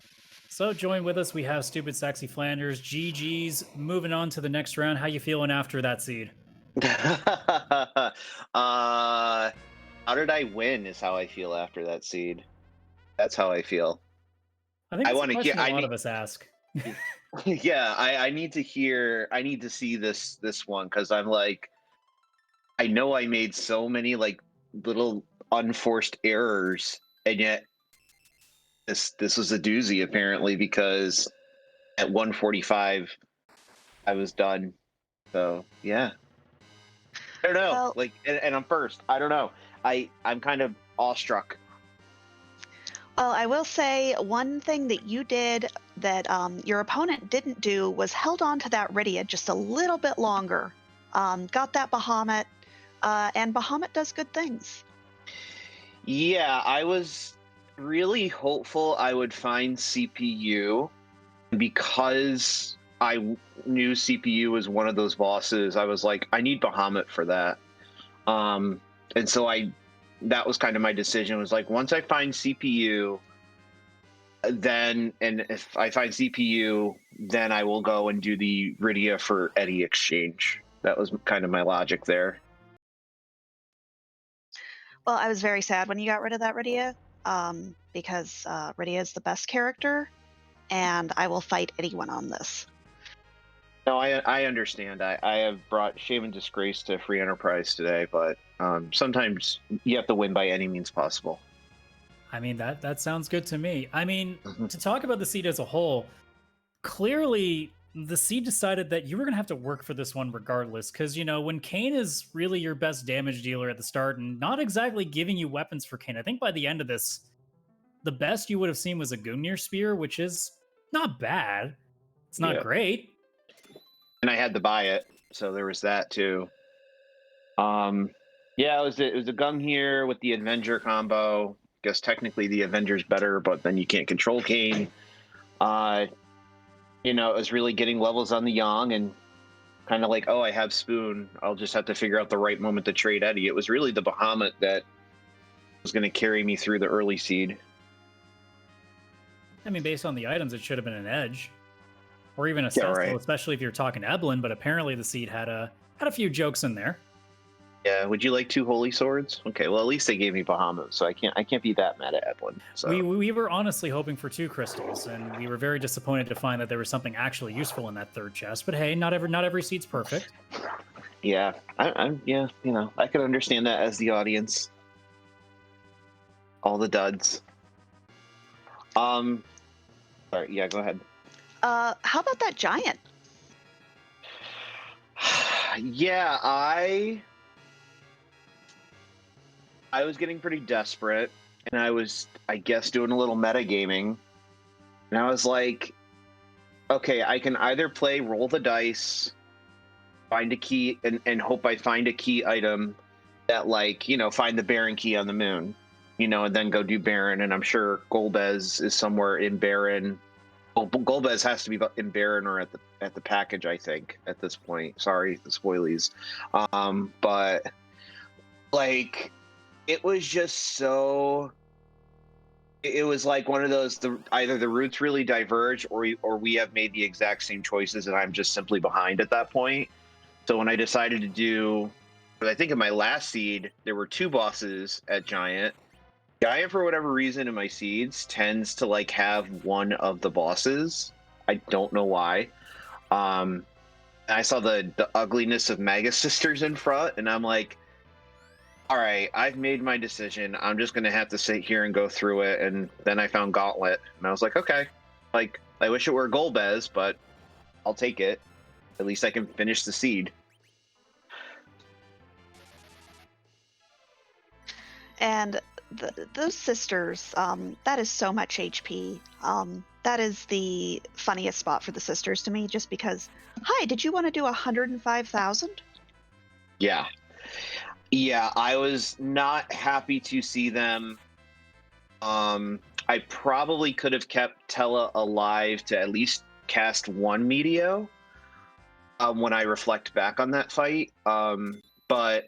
So join with us. We have Stupid Sexy Flanders. GG's moving on to the next round. How you feeling after that seed? How did I win is how I feel after that seed. That's how I feel. I think I it's wanna a question hear- a I lot need- of us ask. Yeah, I need to see this one because I'm like, I know I made so many like little unforced errors, and yet this was a doozy apparently, because at 1:45 I was done. So yeah, I don't know. Well, Like, and I'm first. I don't know. I'm kind of awestruck. well, I will say one thing that you did that your opponent didn't do was held on to that Rydia just a little bit longer. Got that Bahamut, and Bahamut does good things. Yeah, I was really hopeful I would find CPU, because I knew CPU was one of those bosses. I was like, I need Bahamut for that. And so that was kind of my decision, was like, once I find CPU, then, and if I find CPU, then I will go and do the Rydia for Eddie exchange. That was kind of my logic there. Well, I was very sad when you got rid of that Rydia, because Rydia is the best character, and I will fight anyone on this. No, I understand. I have brought shame and disgrace to Free Enterprise today, but sometimes you have to win by any means possible. I mean, that sounds good to me. I mean, Mhm. to talk about the seed as a whole, clearly the seed decided that you were going to have to work for this one regardless, because, you know, when Kane is really your best damage dealer at the start and not exactly giving you weapons for Kane, I think by the end of this, the best you would have seen was a Gungnir Spear, which is not bad. It's not Yeah. great. And I had to buy it, so there was that too. Yeah, it was a Gungnir with the Avenger combo. Guess technically the Avenger's better, but then you can't control Kane. You know, it was really getting levels on the Yang, and kind of like, oh, I have Spoon. I'll just have to figure out the right moment to trade Eddie. It was really the Bahamut that was going to carry me through the early seed. I mean, based on the items, it should have been an Edge. Or even a Yeah, Cecil, right. especially if you're talking Eblin, but apparently the seed had a few jokes in there. Yeah, would you like 2 Holy Swords? Okay, well, at least they gave me Bahamut, so I can't be that mad at Eblin. So. We were honestly hoping for 2 crystals, and we were very disappointed to find that there was something actually useful in that third chest. But hey, not every seed's perfect. Yeah, I'm yeah, you know, I can understand that as the audience. All the duds. Sorry, yeah, go ahead. How about that giant? Yeah, I was getting pretty desperate, and I was, I guess, doing a little metagaming, and I was like, okay, I can either play roll the dice, find a key, and hope I find a key item that, like, you know, find the Baron key on the moon, you know, and then go do Baron, and I'm sure Golbez is somewhere in Baron. Well, Golbez has to be in Baron or at the package, I think, at this point. Sorry, the spoilies. But like, it was just so. It was like one of those. Either the routes really diverge, or we have made the exact same choices, and I'm just simply behind at that point. So when I decided to do, I think in my last seed there were 2 bosses at Giant. Giant, for whatever reason, in my seeds tends to like have one of the bosses. I don't know why. I saw the ugliness of Magus Sisters in front, and I'm like, all right, I've made my decision. I'm just gonna have to sit here and go through it. And then I found Gauntlet, and I was like, okay, like, I wish it were Golbez, but I'll take it. At least I can finish the seed. And those sisters, that is so much HP. That is the funniest spot for the sisters to me, just because, hi, did you want to do 105,000? Yeah. Yeah, I was not happy to see them. I probably could have kept Tella alive to at least cast 1 Meteo when I reflect back on that fight. But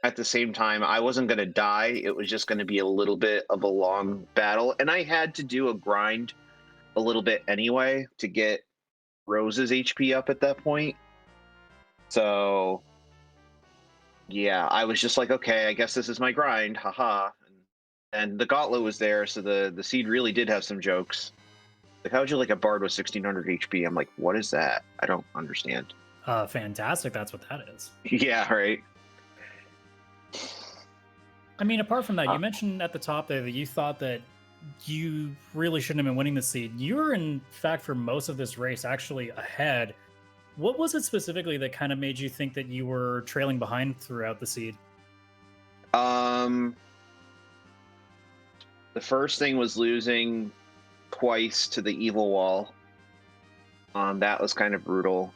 at the same time, I wasn't going to die. It was just going to be a little bit of a long battle. And I had to do a grind a little bit anyway to get Rose's HP up at that point. So, yeah, I was just like, okay, I guess this is my grind. Haha. And the Gauntlet was there, so the seed really did have some jokes. Like, how would you like a bard with 1600 HP? I'm like, what is that? I don't understand. Fantastic. That's what that is. Yeah, right. I mean, apart from that, you mentioned at the top there that you thought that you really shouldn't have been winning the seed. You were, in fact, for most of this race, actually ahead. What was it specifically that kind of made you think that you were trailing behind throughout the seed? The first thing was losing twice to the evil wall. That was kind of brutal.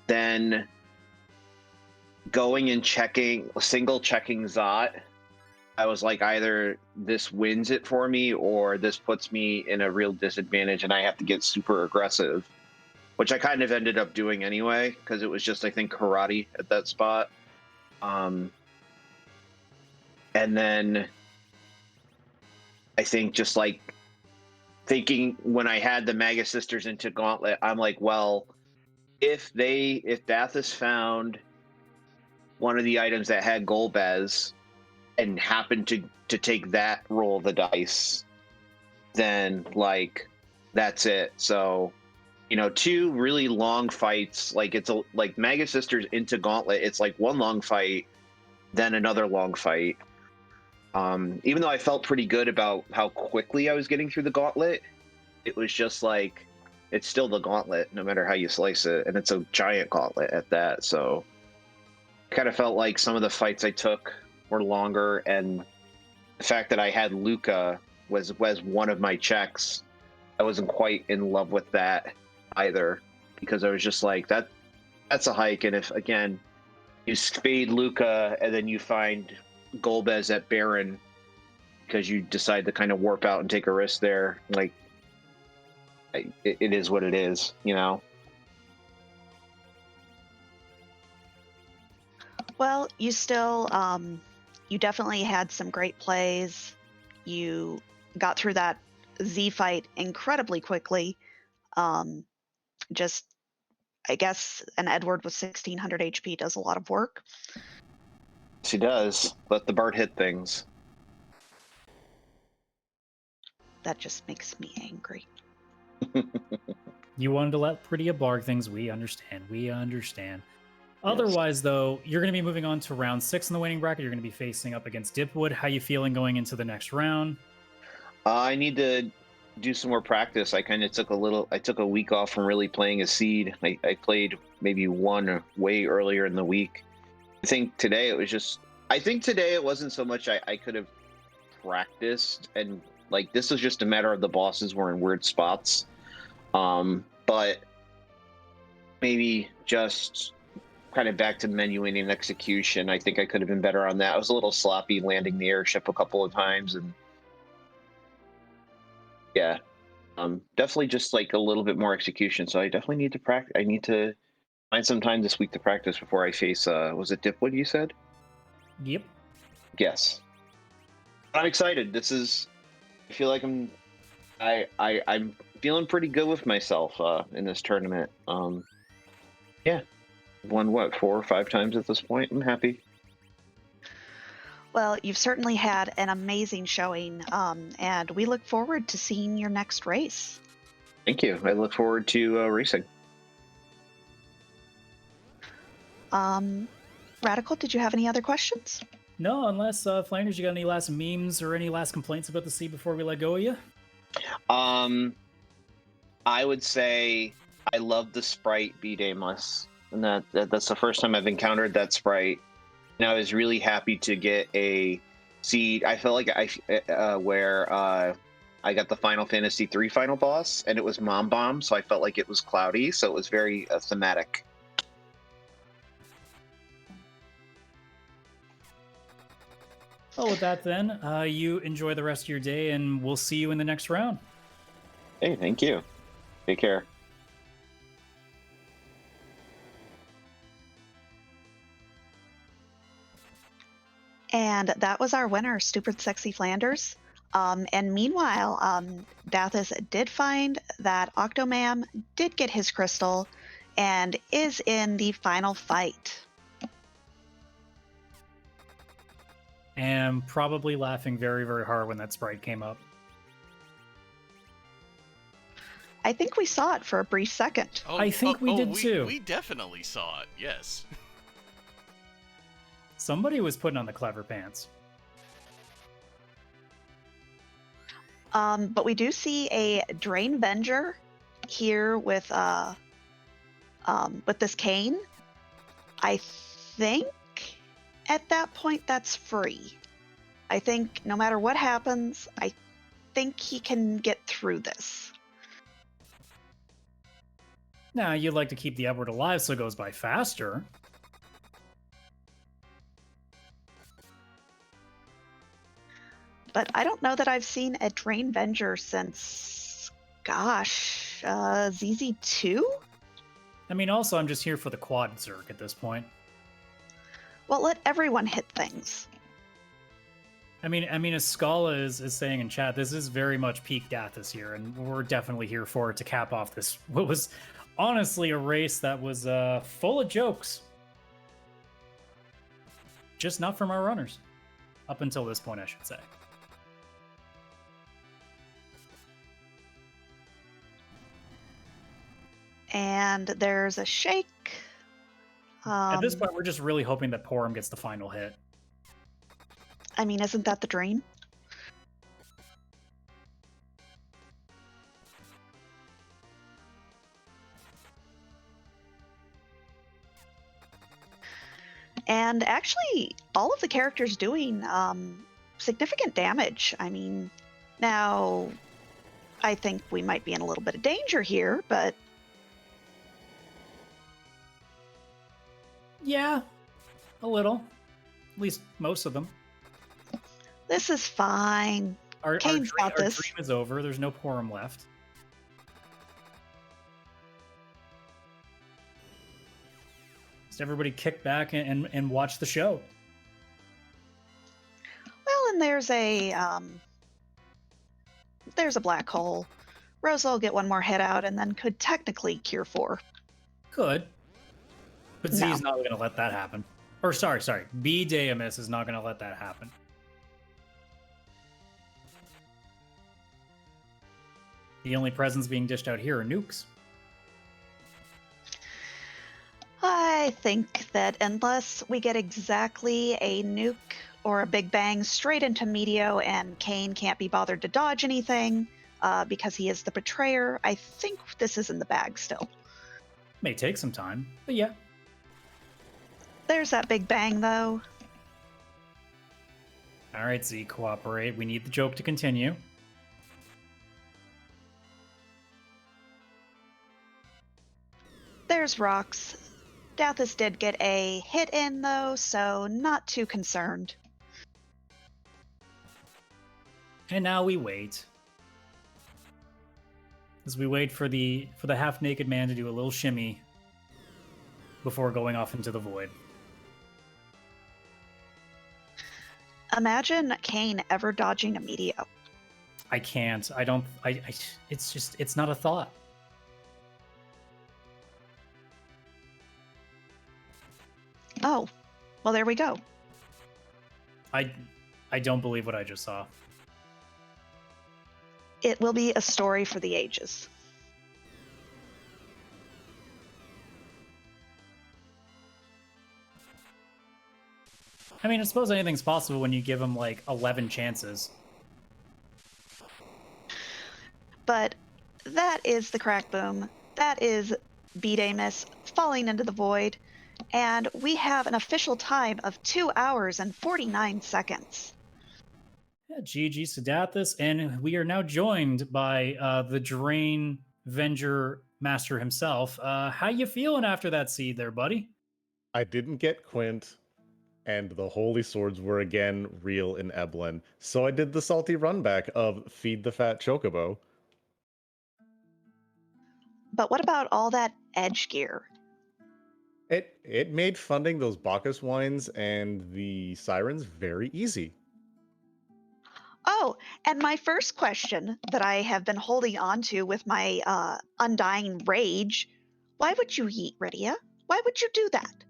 Then going and single checking Zot, I was like, either this wins it for me or this puts me in a real disadvantage and I have to get super aggressive, which I kind of ended up doing anyway, because it was just, I think, karate at that spot. And then I think just like thinking when I had the Magus Sisters into Gauntlet, I'm like, well, if Dathus found one of the items that had Golbez and happened to take that roll of the dice, then like that's it. So, you know, 2 really long fights, like like Magus Sisters into Gauntlet, it's like one long fight, then another long fight. Even though I felt pretty good about how quickly I was getting through the Gauntlet, it was just like, it's still the Gauntlet, no matter how you slice it, and it's a giant Gauntlet at that. So I kind of felt like some of the fights I took were longer, and the fact that I had Luca was one of my checks. I wasn't quite in love with that either, because I was just like, that's a hike, and if, again, you spade Luca and then you find Golbez at Baron because you decide to kind of warp out and take a risk there, like, it is what it is, you know? Well, you still, you definitely had some great plays. You got through that Z fight incredibly quickly. Just, I guess, an Edward with 1600 HP does a lot of work. She does. Let the Bard hit things. That just makes me angry. You wanted to let Pretty barg things. We understand. We understand. Otherwise, though, you're going to be moving on to round 6 in the Waning bracket. You're going to be facing up against Dipwood. How you feeling going into the next round? I need to do some more practice. I kind of took a week off from really playing a seed. I played maybe one way earlier in the week. I think today it wasn't so much I could have practiced, and like, this was just a matter of the bosses were in weird spots. But maybe just kind of back to menuing and execution. I think I could have been better on that. I was a little sloppy landing the airship a couple of times, and yeah, definitely just like a little bit more execution. So I definitely need to practice. I need to find some time this week to practice before I face, was it Dipwood you said? Yep. Yes. I'm excited. I feel like I'm feeling pretty good with myself in this tournament. Yeah, won 4 or 5 times at this point. I'm happy. Well, you've certainly had an amazing showing, and we look forward to seeing your next race. Thank you. I look forward to racing. Radical, did you have any other questions? No, unless Flanders, you got any last memes or any last complaints about the seed before we let go of you? I would say I love the sprite Be Dameless, and that's the first time I've encountered that sprite. And I was really happy to get a seed. I felt like where I got the Final Fantasy III final boss, and it was Mom Bomb, so I felt like it was cloudy, so it was very thematic. Well, with that then, you enjoy the rest of your day, and we'll see you in the next round. Hey, thank you. Take care. And that was our winner, StupidSecksyFlanders. And meanwhile, Dathus did find that Octomam did get his crystal and is in the final fight. And probably laughing very, very hard when that sprite came up. I think we saw it for a brief second. I think we did too. We definitely saw it, yes. Somebody was putting on the clever pants. But we do see a Drain Venger here with this cane. I think at that point that's free. I think no matter what happens, I think he can get through this. Now, you'd like to keep the Edward alive so it goes by faster. But I don't know that I've seen a Drain Venger since, gosh, ZZ2? I mean, also, I'm just here for the quad Zerg at this point. Well, let everyone hit things. I mean, as Scala is saying in chat, this is very much peak Dathus here, and we're definitely here for it to cap off this, what was honestly a race that was full of jokes. Just not from our runners. Up until this point, I should say. And there's a shake. At this point, we're just really hoping that Porum gets the final hit. I mean, isn't that the drain? And actually, all of the characters doing significant damage. I mean, now I think we might be in a little bit of danger here, but Yeah, a little. At least most of them. this is fine. Our Kane's got this. dream is over. There's no Porum left. Just everybody kick back and watch the show. Well, and there's a black hole. Rosa will get one more hit out and then could technically cure 4. Could. But No. Z's not going to let that happen. Or sorry. B Zemus is not going to let that happen. The only presents being dished out here are nukes. I think that unless we get exactly a nuke or a big bang straight into Meteo and Kane can't be bothered to dodge anything because he is the betrayer, I think this is in the bag still. May take some time, but yeah. There's that big bang, though. All right, Z, cooperate. We need the joke to continue. There's rocks. Dathus did get a hit in, though, so not too concerned. And now we wait. As we wait for the half-naked man to do a little shimmy before going off into the void. Imagine Kane ever dodging a Meteo. I can't. I don't. It's not a thought. Oh, well, there we go. I don't believe what I just saw. It will be a story for the ages. I mean, I suppose anything's possible when you give him like 11 chances. But that is the crack boom. That is B Zemus falling into the void. And we have an official time of 2 hours and 49 seconds. Yeah, GG to Dathus, and we are now joined by the Drain Venger Master himself. How you feeling after that seed there, buddy? I didn't get Quint, and the Holy Swords were again real in Eblin, so I did the salty runback of Feed the Fat Chocobo. But what about all that edge gear? It made funding those Bacchus wines and the sirens very easy. Oh, and my first question that I have been holding on to with my undying rage, why would you eat Rydia? Why would you do that?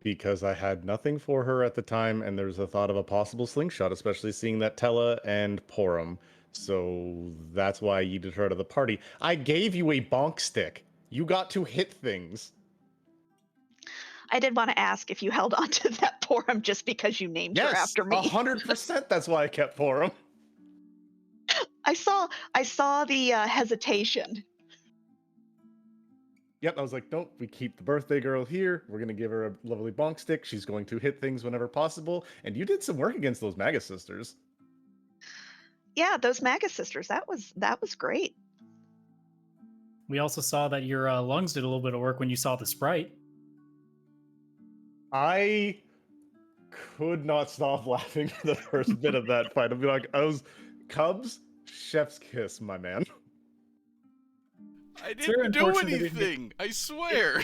Because I had nothing for her at the time, and there was a thought of a possible slingshot, especially seeing that Tella and Porum. So that's why I yeeted her out of the party. I gave you a bonk stick. You got to hit things. I did want to ask if you held on to that Porum just because you named her after me. 100%. That's why I kept Porum. I saw the hesitation. Yep, I was like, nope, we keep the birthday girl here. We're going to give her a lovely bonk stick. She's going to hit things whenever possible. And you did some work against those Magus Sisters. Yeah, those Magus Sisters. That was great. We also saw that your lungs did a little bit of work when you saw the Sprite. I could not stop laughing for the first bit of that fight. I was Cubs, chef's kiss, my man. I very didn't do unfortunate that we didn't anything. I swear.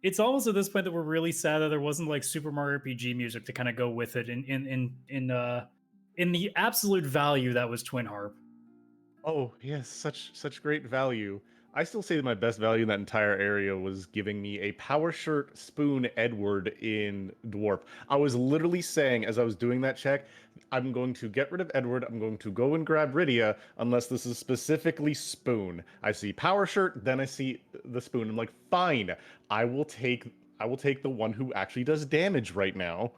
It's almost at this point that we're really sad that there wasn't like Super Mario RPG music to kind of go with it in the absolute value that was Twin Harp. Oh yes, such great value. I still say that my best value in that entire area was giving me a Power Shirt Spoon Edward in Dwarf. I was literally saying as I was doing that check, I'm going to get rid of Edward, I'm going to go and grab Rydia, unless this is specifically Spoon. I see Power Shirt, then I see the Spoon. I'm like, fine, I will take the one who actually does damage right now.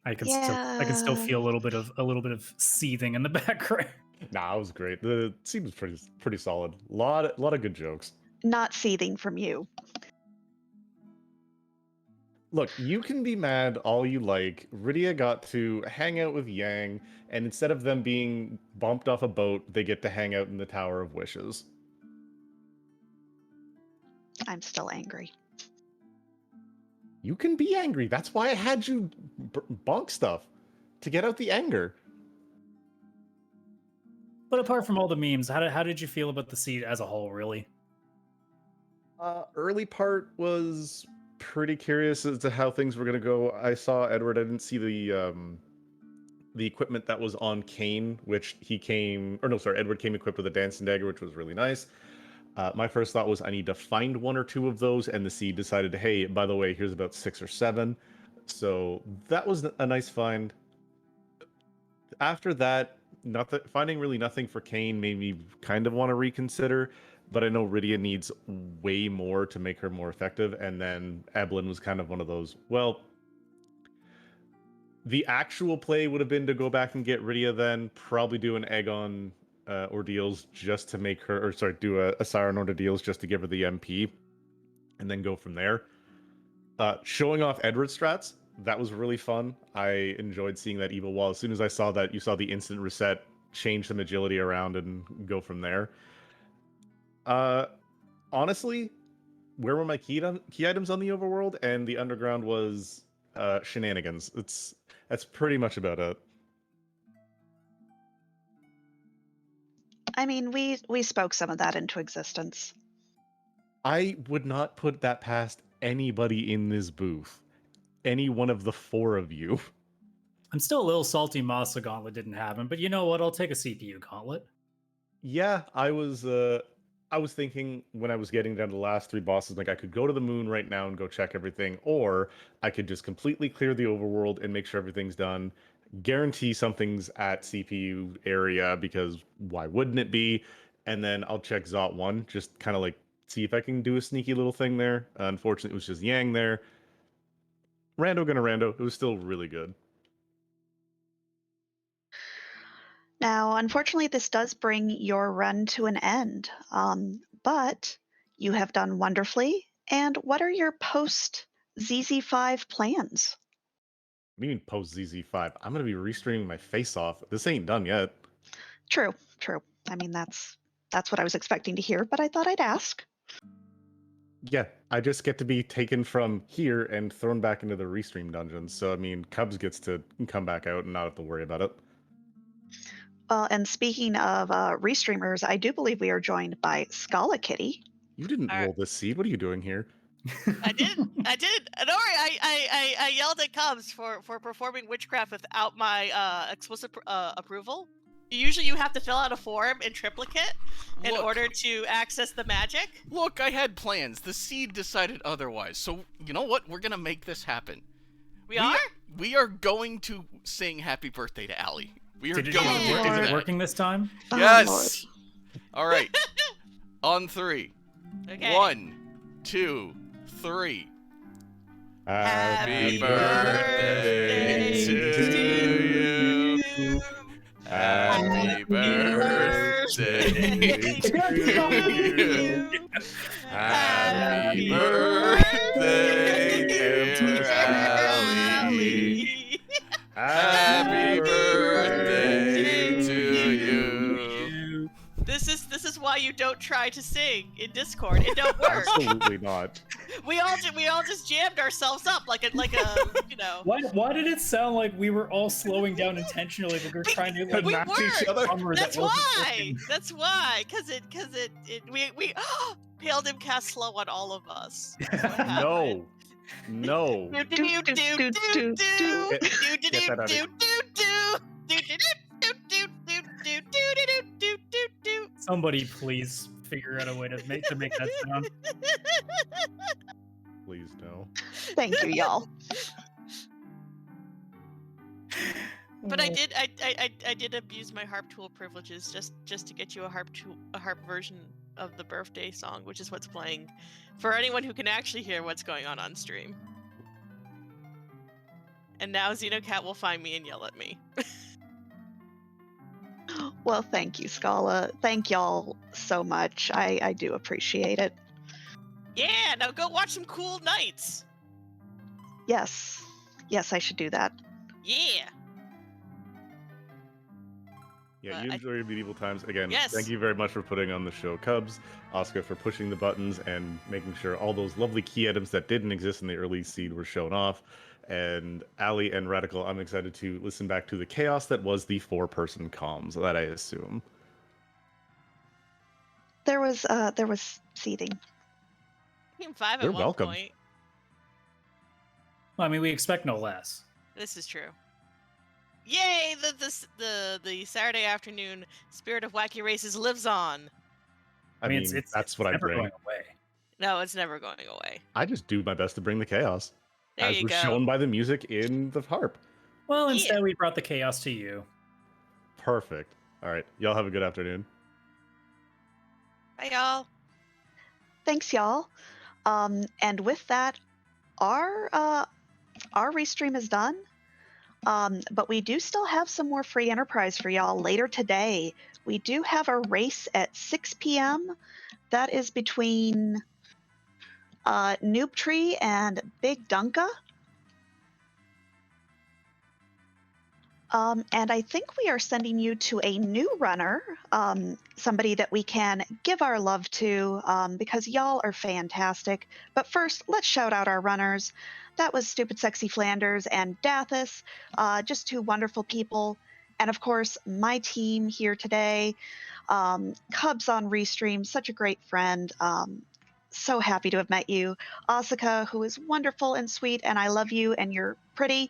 I can still feel a little bit of seething in the background. Nah, it was great. The scene was pretty solid. Lot of good jokes. Not seething from you. Look, you can be mad all you like. Rydia got to hang out with Yang, and instead of them being bumped off a boat, they get to hang out in the Tower of Wishes. I'm still angry. You can be angry. That's why I had you bonk stuff, to get out the anger. But apart from all the memes, how did you feel about the seed as a whole, really? Early part was pretty curious as to how things were going to go. I saw Edward. I didn't see the equipment that was on Kane, which Edward came equipped with a dancing dagger, which was really nice. My first thought was I need to find one or two of those, and the seed decided, hey, by the way, here's about 6 or 7. So that was a nice find. After that, finding really nothing for Kane made me kind of want to reconsider, but I know Rydia needs way more to make her more effective, and then Evelyn was kind of one of those, well, the actual play would have been to go back and get Rydia, then probably do an egg on ordeals just to make her, do a Siren ordeals just to give her the MP, and then go from there. Showing off Edward strats, that was really fun. I enjoyed seeing that evil wall. As soon as I saw that, you saw the instant reset, change some agility around, and go from there. Honestly, where were my key items on the overworld? And the underground was shenanigans. That's pretty much about it. I mean, we spoke some of that into existence. I would not put that past anybody in this booth. Any one of the 4 of you. I'm still a little salty Masa Gauntlet didn't happen, but you know what? I'll take a CPU Gauntlet. Yeah, I was thinking when I was getting down to the last 3 bosses, like I could go to the moon right now and go check everything, or I could just completely clear the overworld and make sure everything's done. Guarantee something's at CPU area, because why wouldn't it be? And then I'll check Zot 1, just kind of like see if I can do a sneaky little thing there. Unfortunately, it was just Yang there. Rando gonna rando. It was still really good. Now, unfortunately, this does bring your run to an end, but you have done wonderfully. And what are your post ZZ5 plans? What do you mean post ZZ5? I'm gonna be restreaming my face off. This ain't done yet. True. I mean, that's what I was expecting to hear, but I thought I'd ask. Yeah, I just get to be taken from here and thrown back into the restream dungeons. So, I mean, Cubs gets to come back out and not have to worry about it. And speaking of restreamers, I do believe we are joined by Scala Kitty. You didn't roll this seed. What are you doing here? I did. Don't worry. I yelled at Cubs for performing witchcraft without my explicit approval. Usually you have to fill out a form in triplicate in order to access the magic. Look, I had plans. The seed decided otherwise. So, you know what? We're going to make this happen. We are? We are going to sing happy birthday to Allie. We are going to do Is that. it working this time? Yes. All right. On 3. Okay. 1, 2, 3. Happy birthday birthday to you. birthday to you. Happy birthday, dear Allie. Happy birthday to you. This is why you don't try to sing in Discord. It don't work. Absolutely not. We all just jammed ourselves up like a you know. Why did it sound like we were all slowing down intentionally? Like we were trying to like We match each were. other? That's why. That's why. Cause we hailed him cast slow on all of us. That's what happened. No. Somebody please figure out a way to make that sound. Please no. Thank you, y'all. But I did abuse my harp tool privileges just to get you a harp version of the birthday song, which is what's playing for anyone who can actually hear what's going on stream. And now Xenocat will find me and yell at me. Well, thank you, Scala. Thank y'all so much. I do appreciate it. Yeah, now go watch some cool nights. Yes. Yes, I should do that. Yeah. Yeah, you enjoy your medieval times. Again, Yes. Thank you very much for putting on the show, Cubs, Oscar for pushing the buttons and making sure all those lovely key items that didn't exist in the early seed were shown off. And Allie and Radical, I'm excited to listen back to the chaos that was the 4-person comms, that I assume. There was seating. Team 5 You're at one welcome. point. Well, I mean, we expect no less. This is true. Yay! The Saturday afternoon spirit of wacky races lives on. I mean, that's what I never bring. going away. No, it's never going away. I just do my best to bring the chaos, There as you was go. shown by the music in the harp. Well, instead we brought the chaos to you. Perfect. All right, y'all have a good afternoon. Bye, y'all. Thanks, y'all. And with that, our restream is done. But we do still have some more free enterprise for y'all later today. We do have a race at 6 p.m. That is between Noob Tree and Big Dunka. And I think we are sending you to a new runner, somebody that we can give our love to because y'all are fantastic. But first, let's shout out our runners. That was StupidSecksyFlanders and Dathus, just two wonderful people. And of course, my team here today, Cubs on Restream, such a great friend. So happy to have met you. Asuka, who is wonderful and sweet, and I love you, and you're pretty.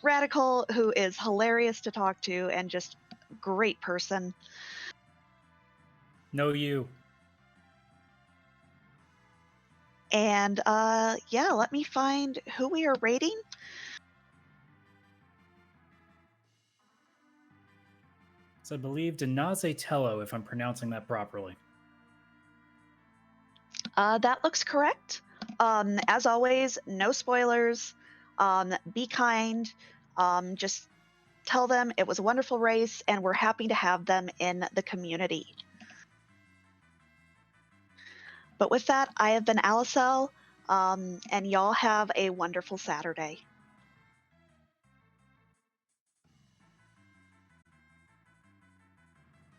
Radical, who is hilarious to talk to and just great person. No, you. And yeah, let me find who we are rating. So I believe Denaze Tello, if I'm pronouncing that properly. That looks correct. As always, no spoilers. Be kind. Just tell them it was a wonderful race and we're happy to have them in the community. But with that, I have been Allisele, and y'all have a wonderful Saturday.